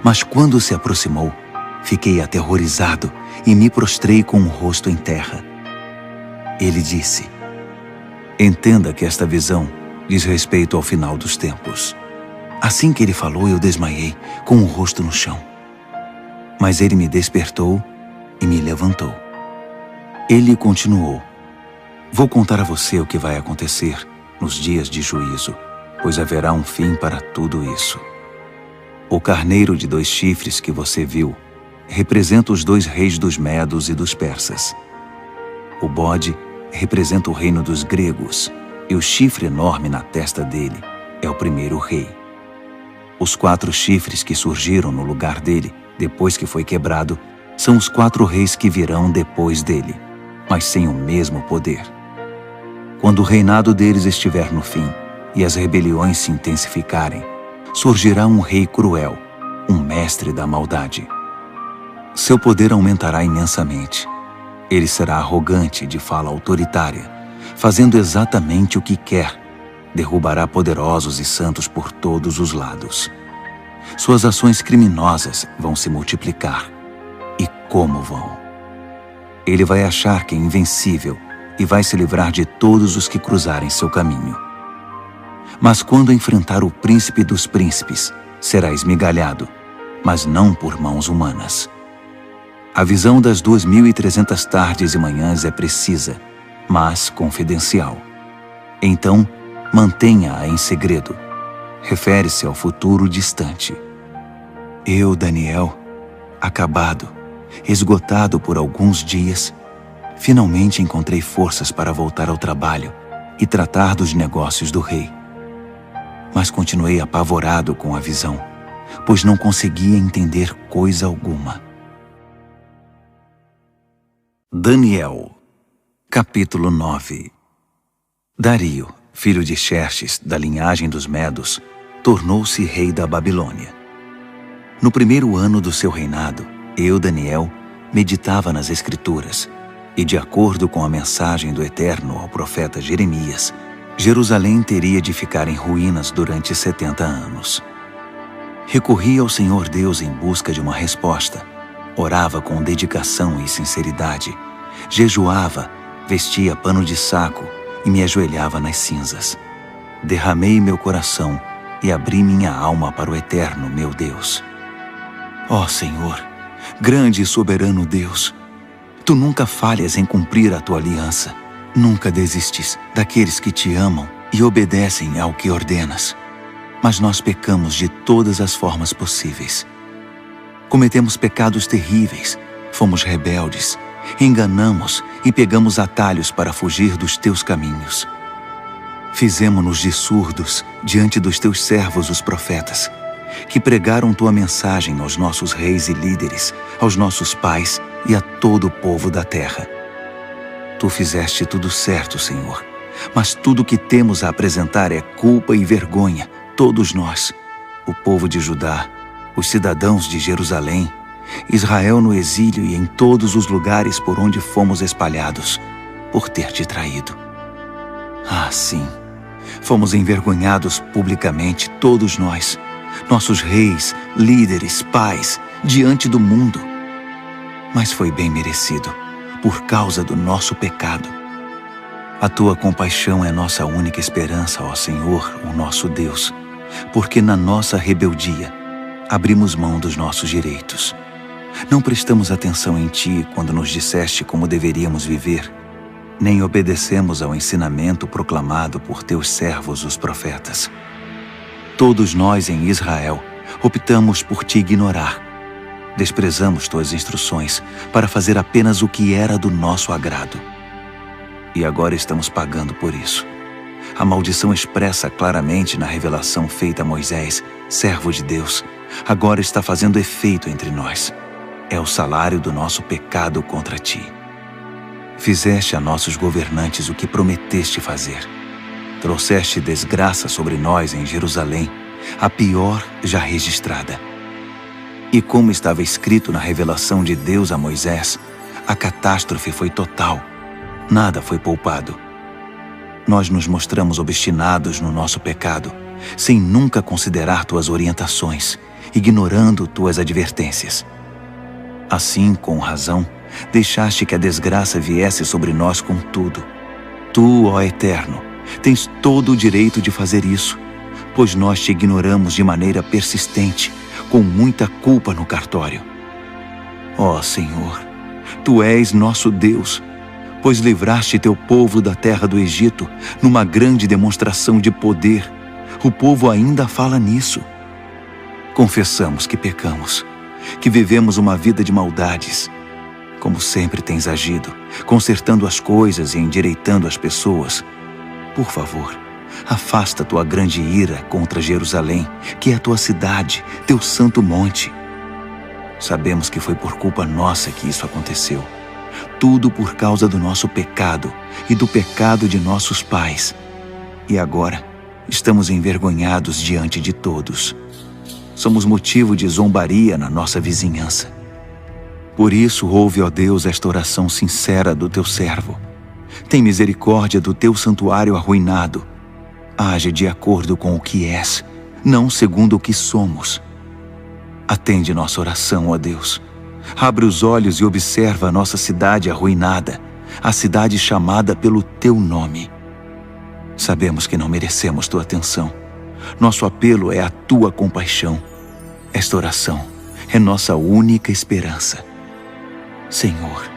mas quando se aproximou, fiquei aterrorizado e me prostrei com o rosto em terra. Ele disse: Entenda que esta visão diz respeito ao final dos tempos. Assim que ele falou, eu desmaiei, com o rosto no chão. Mas ele me despertou e me levantou. Ele continuou: vou contar a você o que vai acontecer nos dias de juízo, pois haverá um fim para tudo isso. O carneiro de 2 chifres que você viu representa os 2 reis dos Medos e dos Persas. O bode representa o reino dos gregos, e o chifre enorme na testa dele é o primeiro rei. Os 4 chifres que surgiram no lugar dele, depois que foi quebrado, são os 4 reis que virão depois dele, mas sem o mesmo poder. Quando o reinado deles estiver no fim e as rebeliões se intensificarem, surgirá um rei cruel, um mestre da maldade. Seu poder aumentará imensamente. Ele será arrogante, de fala autoritária, fazendo exatamente o que quer. Derrubará poderosos e santos por todos os lados. Suas ações criminosas vão se multiplicar. E como vão? Ele vai achar que é invencível e vai se livrar de todos os que cruzarem seu caminho. Mas quando enfrentar o príncipe dos príncipes, será esmigalhado, mas não por mãos humanas. A visão das 2.300 tardes e manhãs é precisa, mas confidencial. Então, mantenha-a em segredo. Refere-se ao futuro distante. Eu, Daniel, acabado, esgotado por alguns dias, finalmente encontrei forças para voltar ao trabalho e tratar dos negócios do rei. Mas continuei apavorado com a visão, pois não conseguia entender coisa alguma. Daniel, capítulo 9. Dario, filho de Xerxes, da linhagem dos Medos, tornou-se rei da Babilônia. No primeiro ano do seu reinado, eu, Daniel, meditava nas Escrituras, e de acordo com a mensagem do Eterno ao profeta Jeremias, Jerusalém teria de ficar em ruínas durante 70 anos. Recorri ao Senhor Deus em busca de uma resposta. Orava com dedicação e sinceridade, jejuava, vestia pano de saco e me ajoelhava nas cinzas. Derramei meu coração e abri minha alma para o Eterno, meu Deus. Ó Senhor, grande e soberano Deus, Tu nunca falhas em cumprir a Tua aliança. Nunca desistes daqueles que Te amam e obedecem ao que ordenas. Mas nós pecamos de todas as formas possíveis. Cometemos pecados terríveis, fomos rebeldes, enganamos e pegamos atalhos para fugir dos Teus caminhos. Fizemo-nos de surdos diante dos Teus servos, os profetas, que pregaram Tua mensagem aos nossos reis e líderes, aos nossos pais e a todo o povo da terra. Tu fizeste tudo certo, Senhor, mas tudo que temos a apresentar é culpa e vergonha, todos nós, o povo de Judá, os cidadãos de Jerusalém, Israel no exílio e em todos os lugares por onde fomos espalhados, por ter Te traído. Ah, sim, fomos envergonhados publicamente, todos nós, nossos reis, líderes, pais, diante do mundo. Mas foi bem merecido, por causa do nosso pecado. A Tua compaixão é nossa única esperança, ó Senhor, o nosso Deus, porque na nossa rebeldia abrimos mão dos nossos direitos. Não prestamos atenção em Ti quando nos disseste como deveríamos viver, nem obedecemos ao ensinamento proclamado por Teus servos, os profetas. Todos nós em Israel optamos por Te ignorar. Desprezamos Tuas instruções para fazer apenas o que era do nosso agrado. E agora estamos pagando por isso. A maldição expressa claramente na revelação feita a Moisés, servo de Deus, agora está fazendo efeito entre nós. É o salário do nosso pecado contra Ti. Fizeste a nossos governantes o que prometeste fazer. Trouxeste desgraça sobre nós em Jerusalém, a pior já registrada. E como estava escrito na revelação de Deus a Moisés, a catástrofe foi total. Nada foi poupado. Nós nos mostramos obstinados no nosso pecado, sem nunca considerar Tuas orientações, ignorando Tuas advertências. Assim, com razão, deixaste que a desgraça viesse sobre nós com tudo. Tu, ó Eterno, Tens todo o direito de fazer isso, pois nós te ignoramos de maneira persistente, com muita culpa no cartório. Ó Senhor, Tu és nosso Deus, pois livraste Teu povo da terra do Egito numa grande demonstração de poder. O povo ainda fala nisso. Confessamos que pecamos, que vivemos uma vida de maldades. Como sempre tens agido, consertando as coisas e endireitando as pessoas. Por favor, afasta Tua grande ira contra Jerusalém, que é a Tua cidade, Teu santo monte. Sabemos que foi por culpa nossa que isso aconteceu. Tudo por causa do nosso pecado e do pecado de nossos pais. E agora estamos envergonhados diante de todos. Somos motivo de zombaria na nossa vizinhança. Por isso, ouve, ó Deus, esta oração sincera do Teu servo. Tem misericórdia do Teu santuário arruinado. Age de acordo com o que és, não segundo o que somos. Atende nossa oração, ó Deus. Abre os olhos e observa a nossa cidade arruinada, a cidade chamada pelo Teu nome. Sabemos que não merecemos Tua atenção. Nosso apelo é a Tua compaixão. Esta oração é nossa única esperança. Senhor,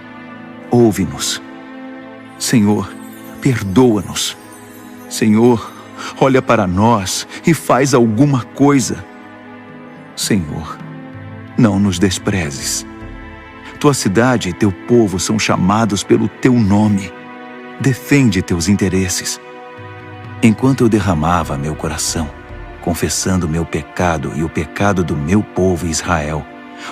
ouve-nos. Senhor, perdoa-nos. Senhor, olha para nós e faz alguma coisa. Senhor, não nos desprezes. Tua cidade e Teu povo são chamados pelo Teu nome. Defende Teus interesses. Enquanto eu derramava meu coração, confessando meu pecado e o pecado do meu povo Israel,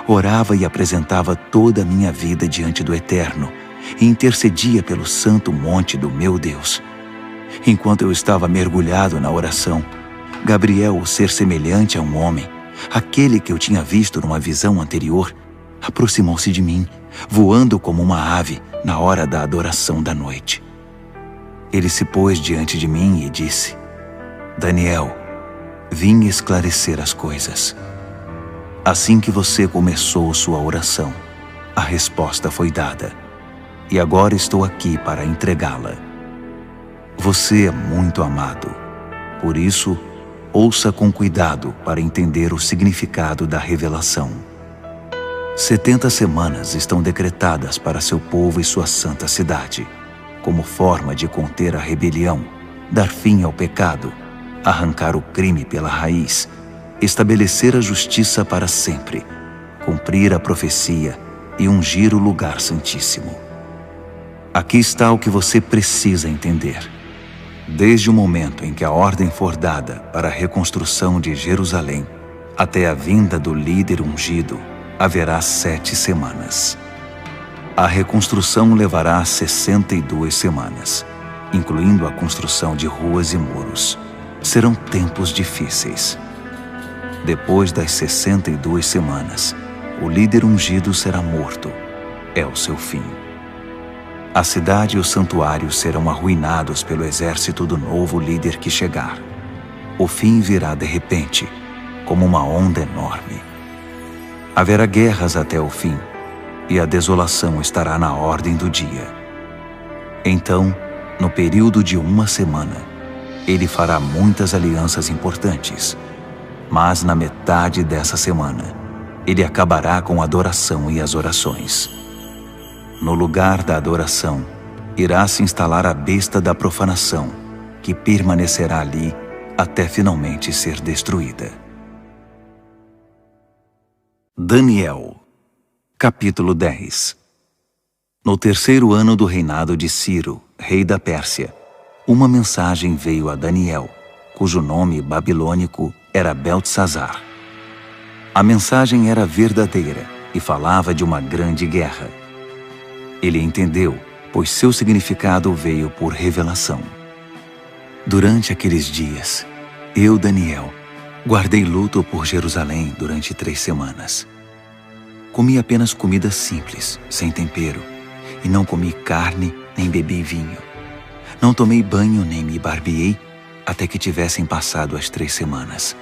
orava e apresentava toda a minha vida diante do Eterno e intercedia pelo santo monte do meu Deus. Enquanto eu estava mergulhado na oração, Gabriel, o ser semelhante a um homem, aquele que eu tinha visto numa visão anterior, aproximou-se de mim, voando como uma ave na hora da adoração da noite. Ele se pôs diante de mim e disse: Daniel, vim esclarecer as coisas. Assim que você começou sua oração, a resposta foi dada, e agora estou aqui para entregá-la. Você é muito amado, por isso, ouça com cuidado para entender o significado da revelação. 70 semanas estão decretadas para seu povo e sua santa cidade, como forma de conter a rebelião, dar fim ao pecado, arrancar o crime pela raiz, estabelecer a justiça para sempre, cumprir a profecia e ungir o lugar santíssimo. Aqui está o que você precisa entender. Desde o momento em que a ordem for dada para a reconstrução de Jerusalém, até a vinda do líder ungido, haverá 7 semanas. A reconstrução levará 62 semanas, incluindo a construção de ruas e muros. Serão tempos difíceis. Depois das 62 semanas, o líder ungido será morto. É o seu fim. A cidade e o santuário serão arruinados pelo exército do novo líder que chegar. O fim virá de repente, como uma onda enorme. Haverá guerras até o fim, e a desolação estará na ordem do dia. Então, no período de 1 semana, ele fará muitas alianças importantes. Mas na metade dessa semana, ele acabará com a adoração e as orações. No lugar da adoração, irá se instalar a besta da profanação, que permanecerá ali até finalmente ser destruída. Daniel, capítulo 10. No 3º ano do reinado de Ciro, rei da Pérsia, uma mensagem veio a Daniel, cujo nome babilônico era Beltesazar. A mensagem era verdadeira e falava de uma grande guerra. Ele entendeu, pois seu significado veio por revelação. Durante aqueles dias, eu, Daniel, guardei luto por Jerusalém durante 3 semanas. Comi apenas comida simples, sem tempero, e não comi carne nem bebi vinho. Não tomei banho nem me barbeei até que tivessem passado as 3 semanas.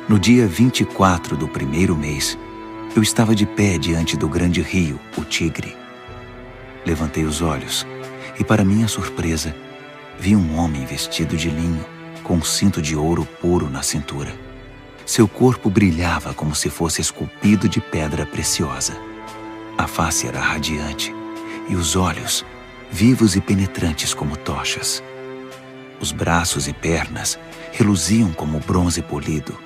No dia 24 do 1º mês, eu estava de pé diante do grande rio, o Tigre. Levantei os olhos e, para minha surpresa, vi um homem vestido de linho, com um cinto de ouro puro na cintura. Seu corpo brilhava como se fosse esculpido de pedra preciosa. A face era radiante e os olhos, vivos e penetrantes como tochas. Os braços e pernas reluziam como bronze polido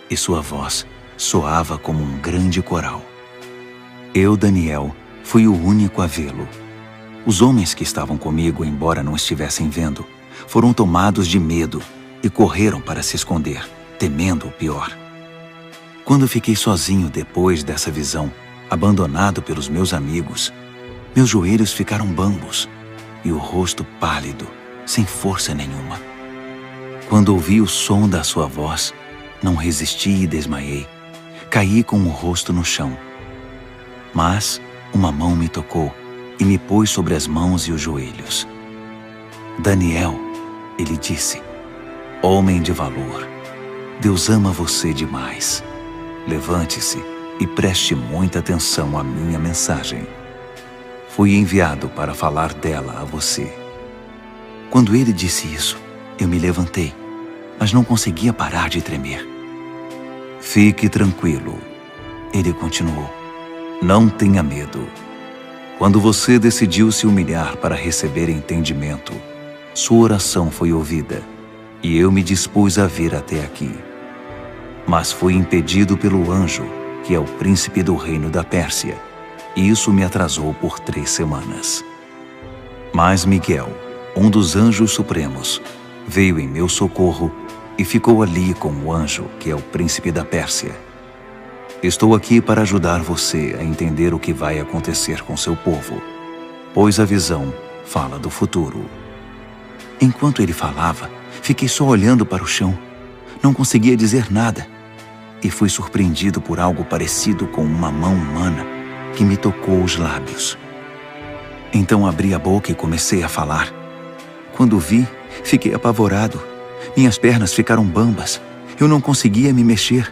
e sua voz soava como um grande coral. Eu, Daniel, fui o único a vê-lo. Os homens que estavam comigo, embora não estivessem vendo, foram tomados de medo e correram para se esconder, temendo o pior. Quando fiquei sozinho depois dessa visão, abandonado pelos meus amigos, meus joelhos ficaram bambos e o rosto pálido, sem força nenhuma. Quando ouvi o som da sua voz, não resisti e desmaiei. Caí com o rosto no chão. Mas uma mão me tocou e me pôs sobre as mãos e os joelhos. Daniel, ele disse, homem de valor, Deus ama você demais. Levante-se e preste muita atenção à minha mensagem. Fui enviado para falar dela a você. Quando ele disse isso, eu me levantei, mas não conseguia parar de tremer. Fique tranquilo, ele continuou. Não tenha medo. Quando você decidiu se humilhar para receber entendimento, sua oração foi ouvida, e eu me dispus a vir até aqui. Mas fui impedido pelo anjo, que é o príncipe do reino da Pérsia, e isso me atrasou por 3 semanas. Mas Miguel, um dos anjos supremos, veio em meu socorro e ficou ali com o anjo, que é o príncipe da Pérsia. Estou aqui para ajudar você a entender o que vai acontecer com seu povo, pois a visão fala do futuro. Enquanto ele falava, fiquei só olhando para o chão. Não conseguia dizer nada. E fui surpreendido por algo parecido com uma mão humana que me tocou os lábios. Então abri a boca e comecei a falar. Quando vi, fiquei apavorado. Minhas pernas ficaram bambas. Eu não conseguia me mexer.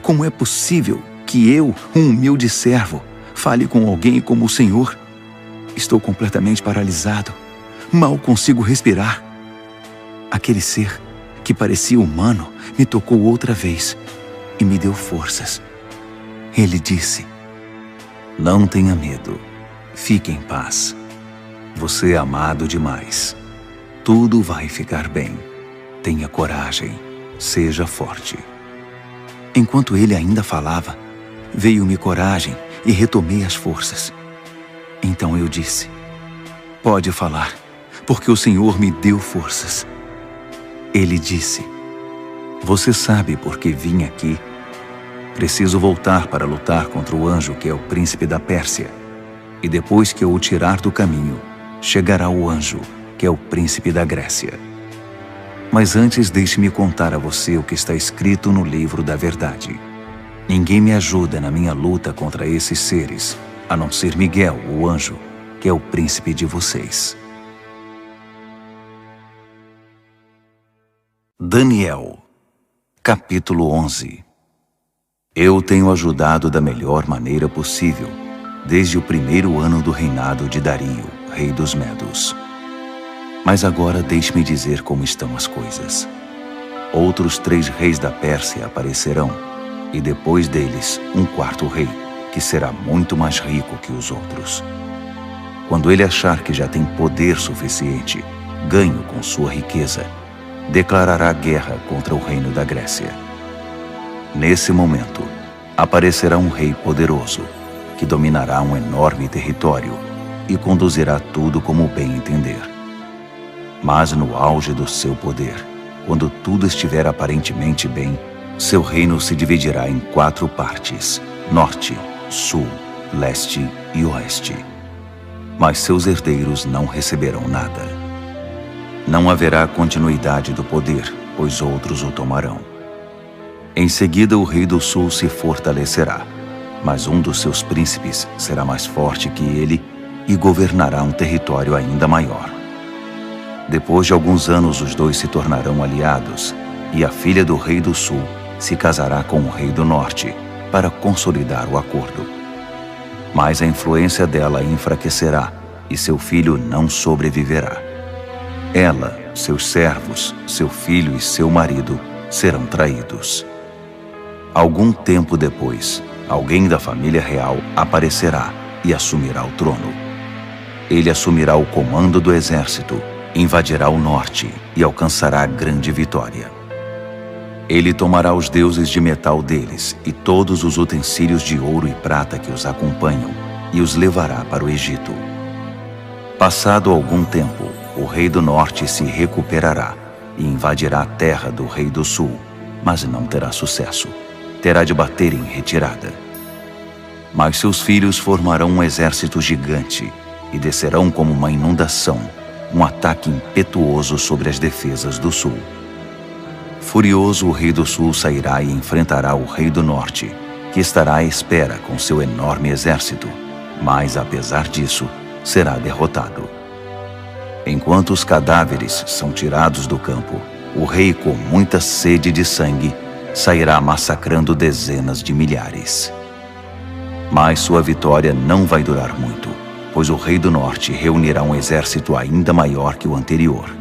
Como é possível que eu, um humilde servo, fale com alguém como o Senhor? Estou completamente paralisado. Mal consigo respirar. Aquele ser, que parecia humano, me tocou outra vez e me deu forças. Ele disse, não tenha medo. Fique em paz. Você é amado demais. Tudo vai ficar bem. Tenha coragem. Seja forte. Enquanto ele ainda falava, veio-me coragem e retomei as forças. Então eu disse, pode falar, porque o Senhor me deu forças. Ele disse, você sabe por que vim aqui? Preciso voltar para lutar contra o anjo que é o príncipe da Pérsia. E depois que eu o tirar do caminho, chegará o anjo que é o príncipe da Grécia. Mas antes deixe-me contar a você o que está escrito no livro da verdade. Ninguém me ajuda na minha luta contra esses seres, a não ser Miguel, o anjo, que é o príncipe de vocês. Daniel, capítulo 11. Eu tenho ajudado da melhor maneira possível, desde o 1º ano do reinado de Dario, rei dos Medos. Mas agora deixe-me dizer como estão as coisas. Outros 3 reis da Pérsia aparecerão, e depois deles um 4º rei, que será muito mais rico que os outros. Quando ele achar que já tem poder suficiente, ganho com sua riqueza, declarará guerra contra o reino da Grécia. Nesse momento, aparecerá um rei poderoso, que dominará um enorme território e conduzirá tudo como bem entender. Mas no auge do seu poder, quando tudo estiver aparentemente bem, seu reino se dividirá em 4 partes, norte, sul, leste e oeste. Mas seus herdeiros não receberão nada. Não haverá continuidade do poder, pois outros o tomarão. Em seguida, o rei do sul se fortalecerá, mas um dos seus príncipes será mais forte que ele e governará um território ainda maior. Depois de alguns anos, os dois se tornarão aliados, e a filha do rei do sul se casará com o rei do norte para consolidar o acordo. Mas a influência dela enfraquecerá, e seu filho não sobreviverá. ela, seus servos, seu filho e seu marido serão traídos. Algum tempo depois, alguém da família real aparecerá e assumirá o trono. Ele assumirá o comando do exército, invadirá o norte e alcançará grande vitória. Ele tomará os deuses de metal deles e todos os utensílios de ouro e prata que os acompanham e os levará para o Egito. Passado algum tempo, o rei do norte se recuperará e invadirá a terra do rei do sul, mas não terá sucesso. Terá de bater em retirada. Mas seus filhos formarão um exército gigante e descerão como uma inundação, um ataque impetuoso sobre as defesas do sul. Furioso, o rei do sul sairá e enfrentará o rei do norte, que estará à espera com seu enorme exército, mas, apesar disso, será derrotado. Enquanto os cadáveres são tirados do campo, o rei, com muita sede de sangue, sairá massacrando dezenas de milhares. Mas sua vitória não vai durar muito, pois o rei do norte reunirá um exército ainda maior que o anterior,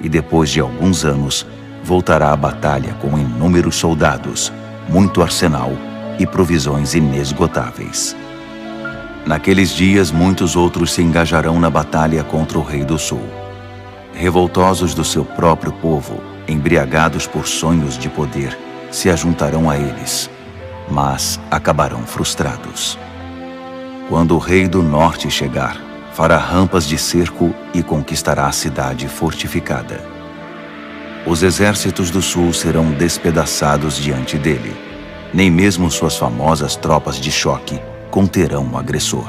e depois de alguns anos, voltará à batalha com inúmeros soldados, muito arsenal e provisões inesgotáveis. Naqueles dias, muitos outros se engajarão na batalha contra o rei do sul. Revoltosos do seu próprio povo, embriagados por sonhos de poder, se ajuntarão a eles, mas acabarão frustrados. Quando o rei do norte chegar, fará rampas de cerco e conquistará a cidade fortificada. Os exércitos do sul serão despedaçados diante dele. Nem mesmo suas famosas tropas de choque conterão o agressor.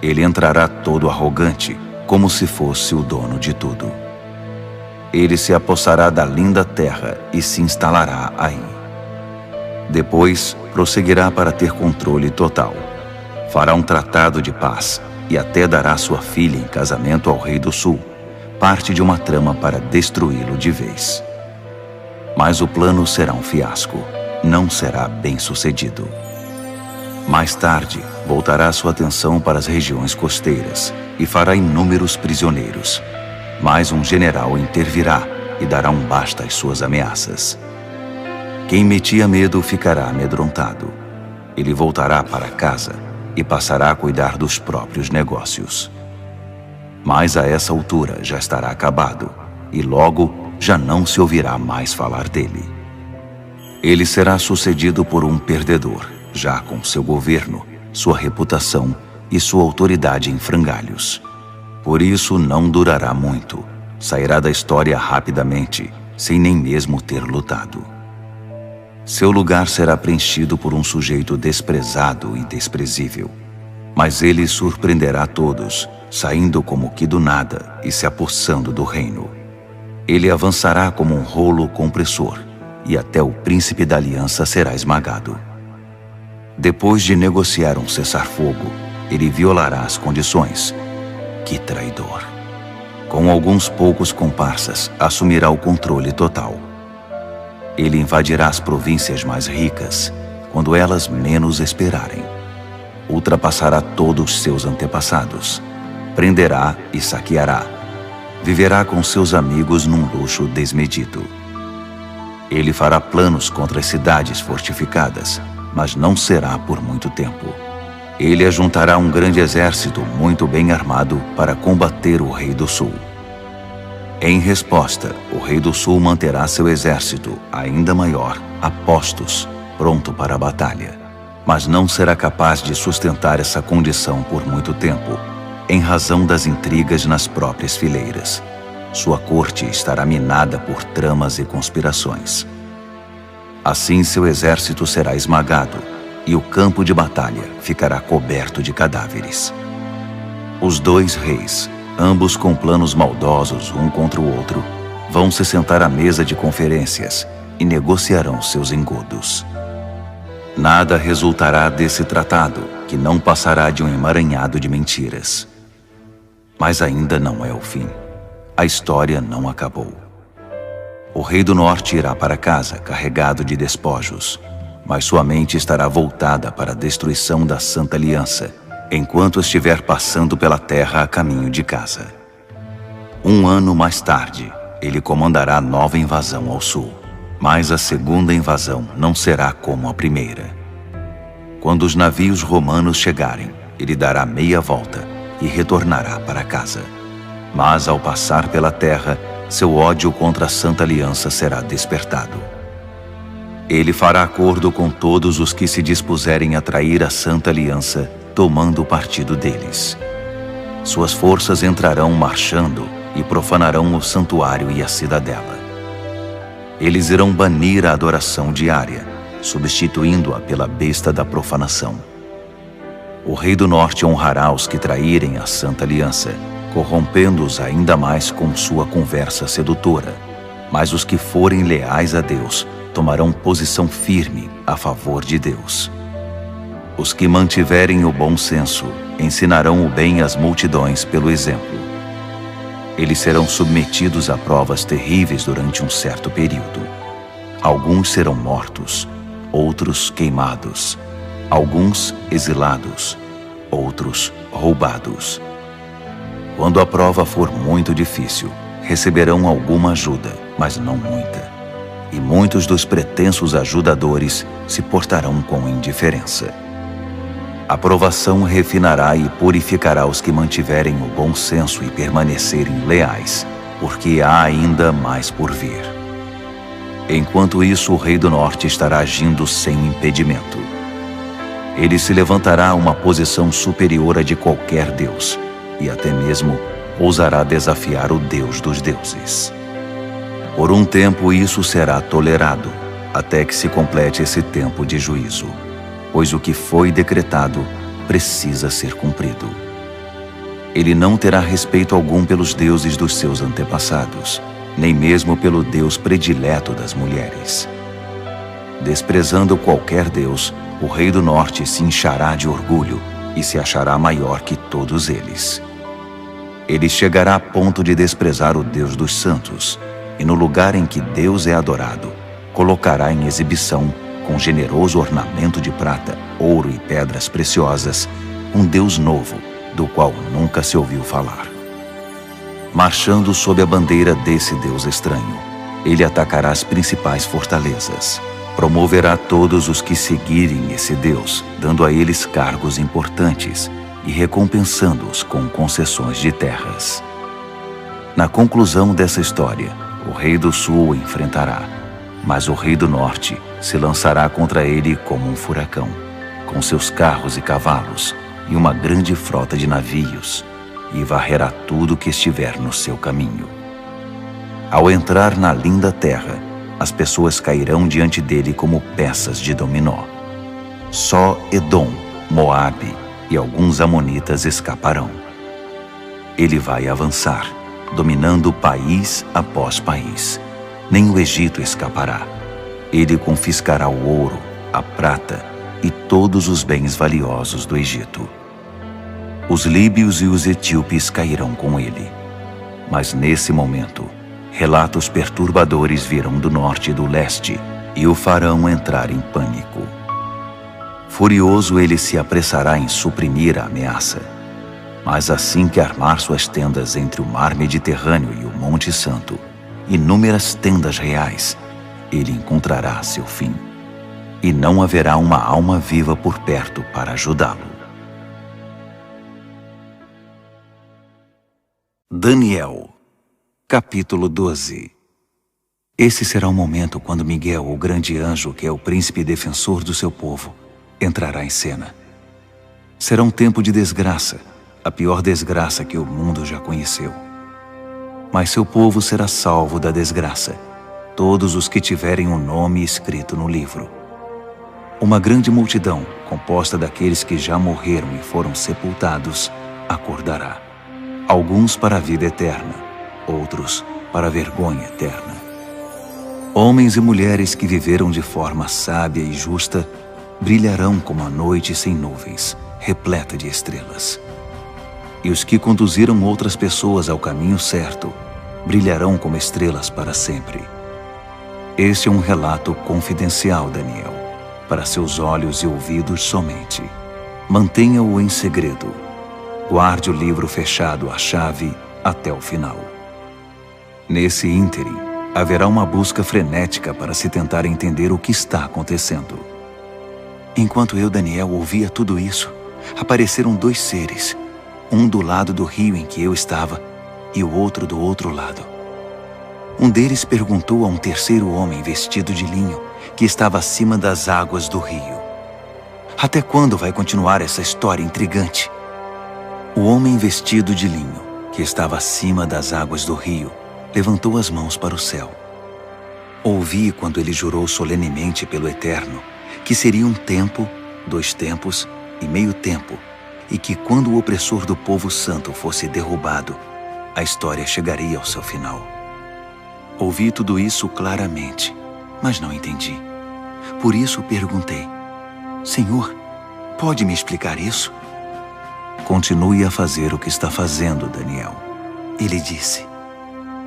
Ele entrará todo arrogante, como se fosse o dono de tudo. Ele se apossará da linda terra e se instalará aí. Depois, prosseguirá para ter controle total. Fará um tratado de paz e até dará sua filha em casamento ao rei do sul, parte de uma trama para destruí-lo de vez. Mas o plano será um fiasco, não será bem sucedido. Mais tarde, voltará sua atenção para as regiões costeiras e fará inúmeros prisioneiros. Mas um general intervirá e dará um basta às suas ameaças. Quem metia medo ficará amedrontado. Ele voltará para casa e passará a cuidar dos próprios negócios. Mas a essa altura já estará acabado e logo já não se ouvirá mais falar dele. Ele será sucedido por um perdedor, já com seu governo, sua reputação e sua autoridade em frangalhos. Por isso não durará muito, sairá da história rapidamente, sem nem mesmo ter lutado. Seu lugar será preenchido por um sujeito desprezado e desprezível. Mas ele surpreenderá todos, saindo como que do nada e se apossando do reino. Ele avançará como um rolo compressor, e até o príncipe da aliança será esmagado. Depois de negociar um cessar-fogo, ele violará as condições. Que traidor! Com alguns poucos comparsas, assumirá o controle total. Ele invadirá as províncias mais ricas, quando elas menos esperarem. Ultrapassará todos seus antepassados. Prenderá e saqueará. Viverá com seus amigos num luxo desmedido. Ele fará planos contra as cidades fortificadas, mas não será por muito tempo. Ele ajuntará um grande exército muito bem armado para combater o rei do sul. Em resposta, o rei do sul manterá seu exército, ainda maior, a postos, pronto para a batalha. Mas não será capaz de sustentar essa condição por muito tempo, em razão das intrigas nas próprias fileiras. Sua corte estará minada por tramas e conspirações. Assim seu exército será esmagado, e o campo de batalha ficará coberto de cadáveres. Os dois reis, ambos com planos maldosos um contra o outro, vão se sentar à mesa de conferências e negociarão seus engodos. Nada resultará desse tratado, que não passará de um emaranhado de mentiras. Mas ainda não é o fim. A história não acabou. O rei do norte irá para casa carregado de despojos, mas sua mente estará voltada para a destruição da Santa Aliança, enquanto estiver passando pela terra a caminho de casa. Um ano mais tarde, ele comandará nova invasão ao sul. Mas a segunda invasão não será como a primeira. Quando os navios romanos chegarem, ele dará meia volta e retornará para casa. Mas ao passar pela terra, seu ódio contra a Santa Aliança será despertado. Ele fará acordo com todos os que se dispuserem a trair a Santa Aliança, tomando o partido deles. Suas forças entrarão marchando e profanarão o santuário e a cidadela. Eles irão banir a adoração diária, substituindo-a pela besta da profanação. O rei do norte honrará os que traírem a Santa Aliança, corrompendo-os ainda mais com sua conversa sedutora. Mas os que forem leais a Deus tomarão posição firme a favor de Deus. Os que mantiverem o bom senso ensinarão o bem às multidões pelo exemplo. Eles serão submetidos a provas terríveis durante um certo período. Alguns serão mortos, outros queimados, alguns exilados, outros roubados. Quando a prova for muito difícil, receberão alguma ajuda, mas não muita. E muitos dos pretensos ajudadores se portarão com indiferença. A provação refinará e purificará os que mantiverem o bom senso e permanecerem leais, porque há ainda mais por vir. Enquanto isso, o rei do norte estará agindo sem impedimento. Ele se levantará a uma posição superior à de qualquer deus, e até mesmo ousará desafiar o Deus dos deuses. Por um tempo isso será tolerado, até que se complete esse tempo de juízo, pois o que foi decretado precisa ser cumprido. Ele não terá respeito algum pelos deuses dos seus antepassados, nem mesmo pelo Deus predileto das mulheres. Desprezando qualquer deus, o rei do norte se inchará de orgulho e se achará maior que todos eles. Ele chegará a ponto de desprezar o Deus dos santos, e no lugar em que Deus é adorado, colocará em exibição, com generoso ornamento de prata, ouro e pedras preciosas, um Deus novo, do qual nunca se ouviu falar. Marchando sob a bandeira desse Deus estranho, ele atacará as principais fortalezas. Promoverá todos os que seguirem esse Deus, dando a eles cargos importantes e recompensando-os com concessões de terras. Na conclusão dessa história, o rei do sul o enfrentará, mas o rei do norte se lançará contra ele como um furacão, com seus carros e cavalos e uma grande frota de navios, e varrerá tudo que estiver no seu caminho. Ao entrar na linda terra, as pessoas cairão diante dele como peças de dominó. Só Edom, Moabe e alguns amonitas escaparão. Ele vai avançar, dominando país após país. Nem o Egito escapará. Ele confiscará o ouro, a prata e todos os bens valiosos do Egito. Os líbios e os etíopes cairão com ele. Mas nesse momento, relatos perturbadores virão do norte e do leste e o farão entrar em pânico. Furioso, ele se apressará em suprimir a ameaça. Mas assim que armar suas tendas entre o mar Mediterrâneo e o Monte Santo, inúmeras tendas reais, ele encontrará seu fim. E não haverá uma alma viva por perto para ajudá-lo. Daniel, capítulo 12. Esse será o momento quando Miguel, o grande anjo, que é o príncipe defensor do seu povo, entrará em cena. Será um tempo de desgraça, a pior desgraça que o mundo já conheceu. Mas seu povo será salvo da desgraça, todos os que tiverem o nome escrito no livro. Uma grande multidão, composta daqueles que já morreram e foram sepultados, acordará. Alguns para a vida eterna, outros para a vergonha eterna. Homens e mulheres que viveram de forma sábia e justa brilharão como a noite sem nuvens, repleta de estrelas. E os que conduziram outras pessoas ao caminho certo brilharão como estrelas para sempre. Este é um relato confidencial, Daniel, para seus olhos e ouvidos somente. Mantenha-o em segredo. Guarde o livro fechado à chave até o final. Nesse ínterim, haverá uma busca frenética para se tentar entender o que está acontecendo. Enquanto eu, Daniel, ouvia tudo isso, apareceram 2 seres, um do lado do rio em que eu estava e o outro do outro lado. Um deles perguntou a um terceiro homem vestido de linho que estava acima das águas do rio: até quando vai continuar essa história intrigante? O homem vestido de linho, que estava acima das águas do rio, levantou as mãos para o céu. Ouvi quando ele jurou solenemente pelo Eterno que seria um tempo, 2 tempos e meio tempo, e que quando o opressor do povo santo fosse derrubado, a história chegaria ao seu final. Ouvi tudo isso claramente, mas não entendi. Por isso perguntei: Senhor, pode me explicar isso? Continue a fazer o que está fazendo, Daniel. Ele disse: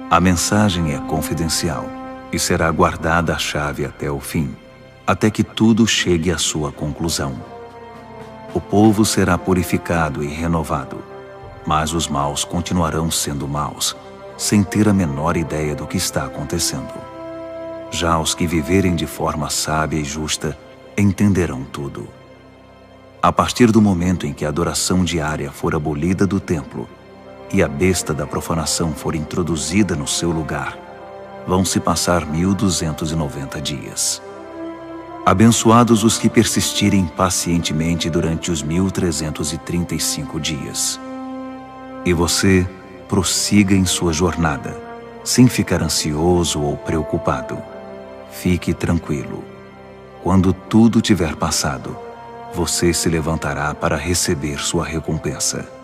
a mensagem é confidencial e será guardada a chave até o fim, até que tudo chegue à sua conclusão. O povo será purificado e renovado, mas os maus continuarão sendo maus, sem ter a menor ideia do que está acontecendo. Já os que viverem de forma sábia e justa entenderão tudo. A partir do momento em que a adoração diária for abolida do templo e a besta da profanação for introduzida no seu lugar, vão se passar 1290 dias. Abençoados os que persistirem pacientemente durante os 1335 dias. E você prossiga em sua jornada, sem ficar ansioso ou preocupado. Fique tranquilo. Quando tudo tiver passado, você se levantará para receber sua recompensa.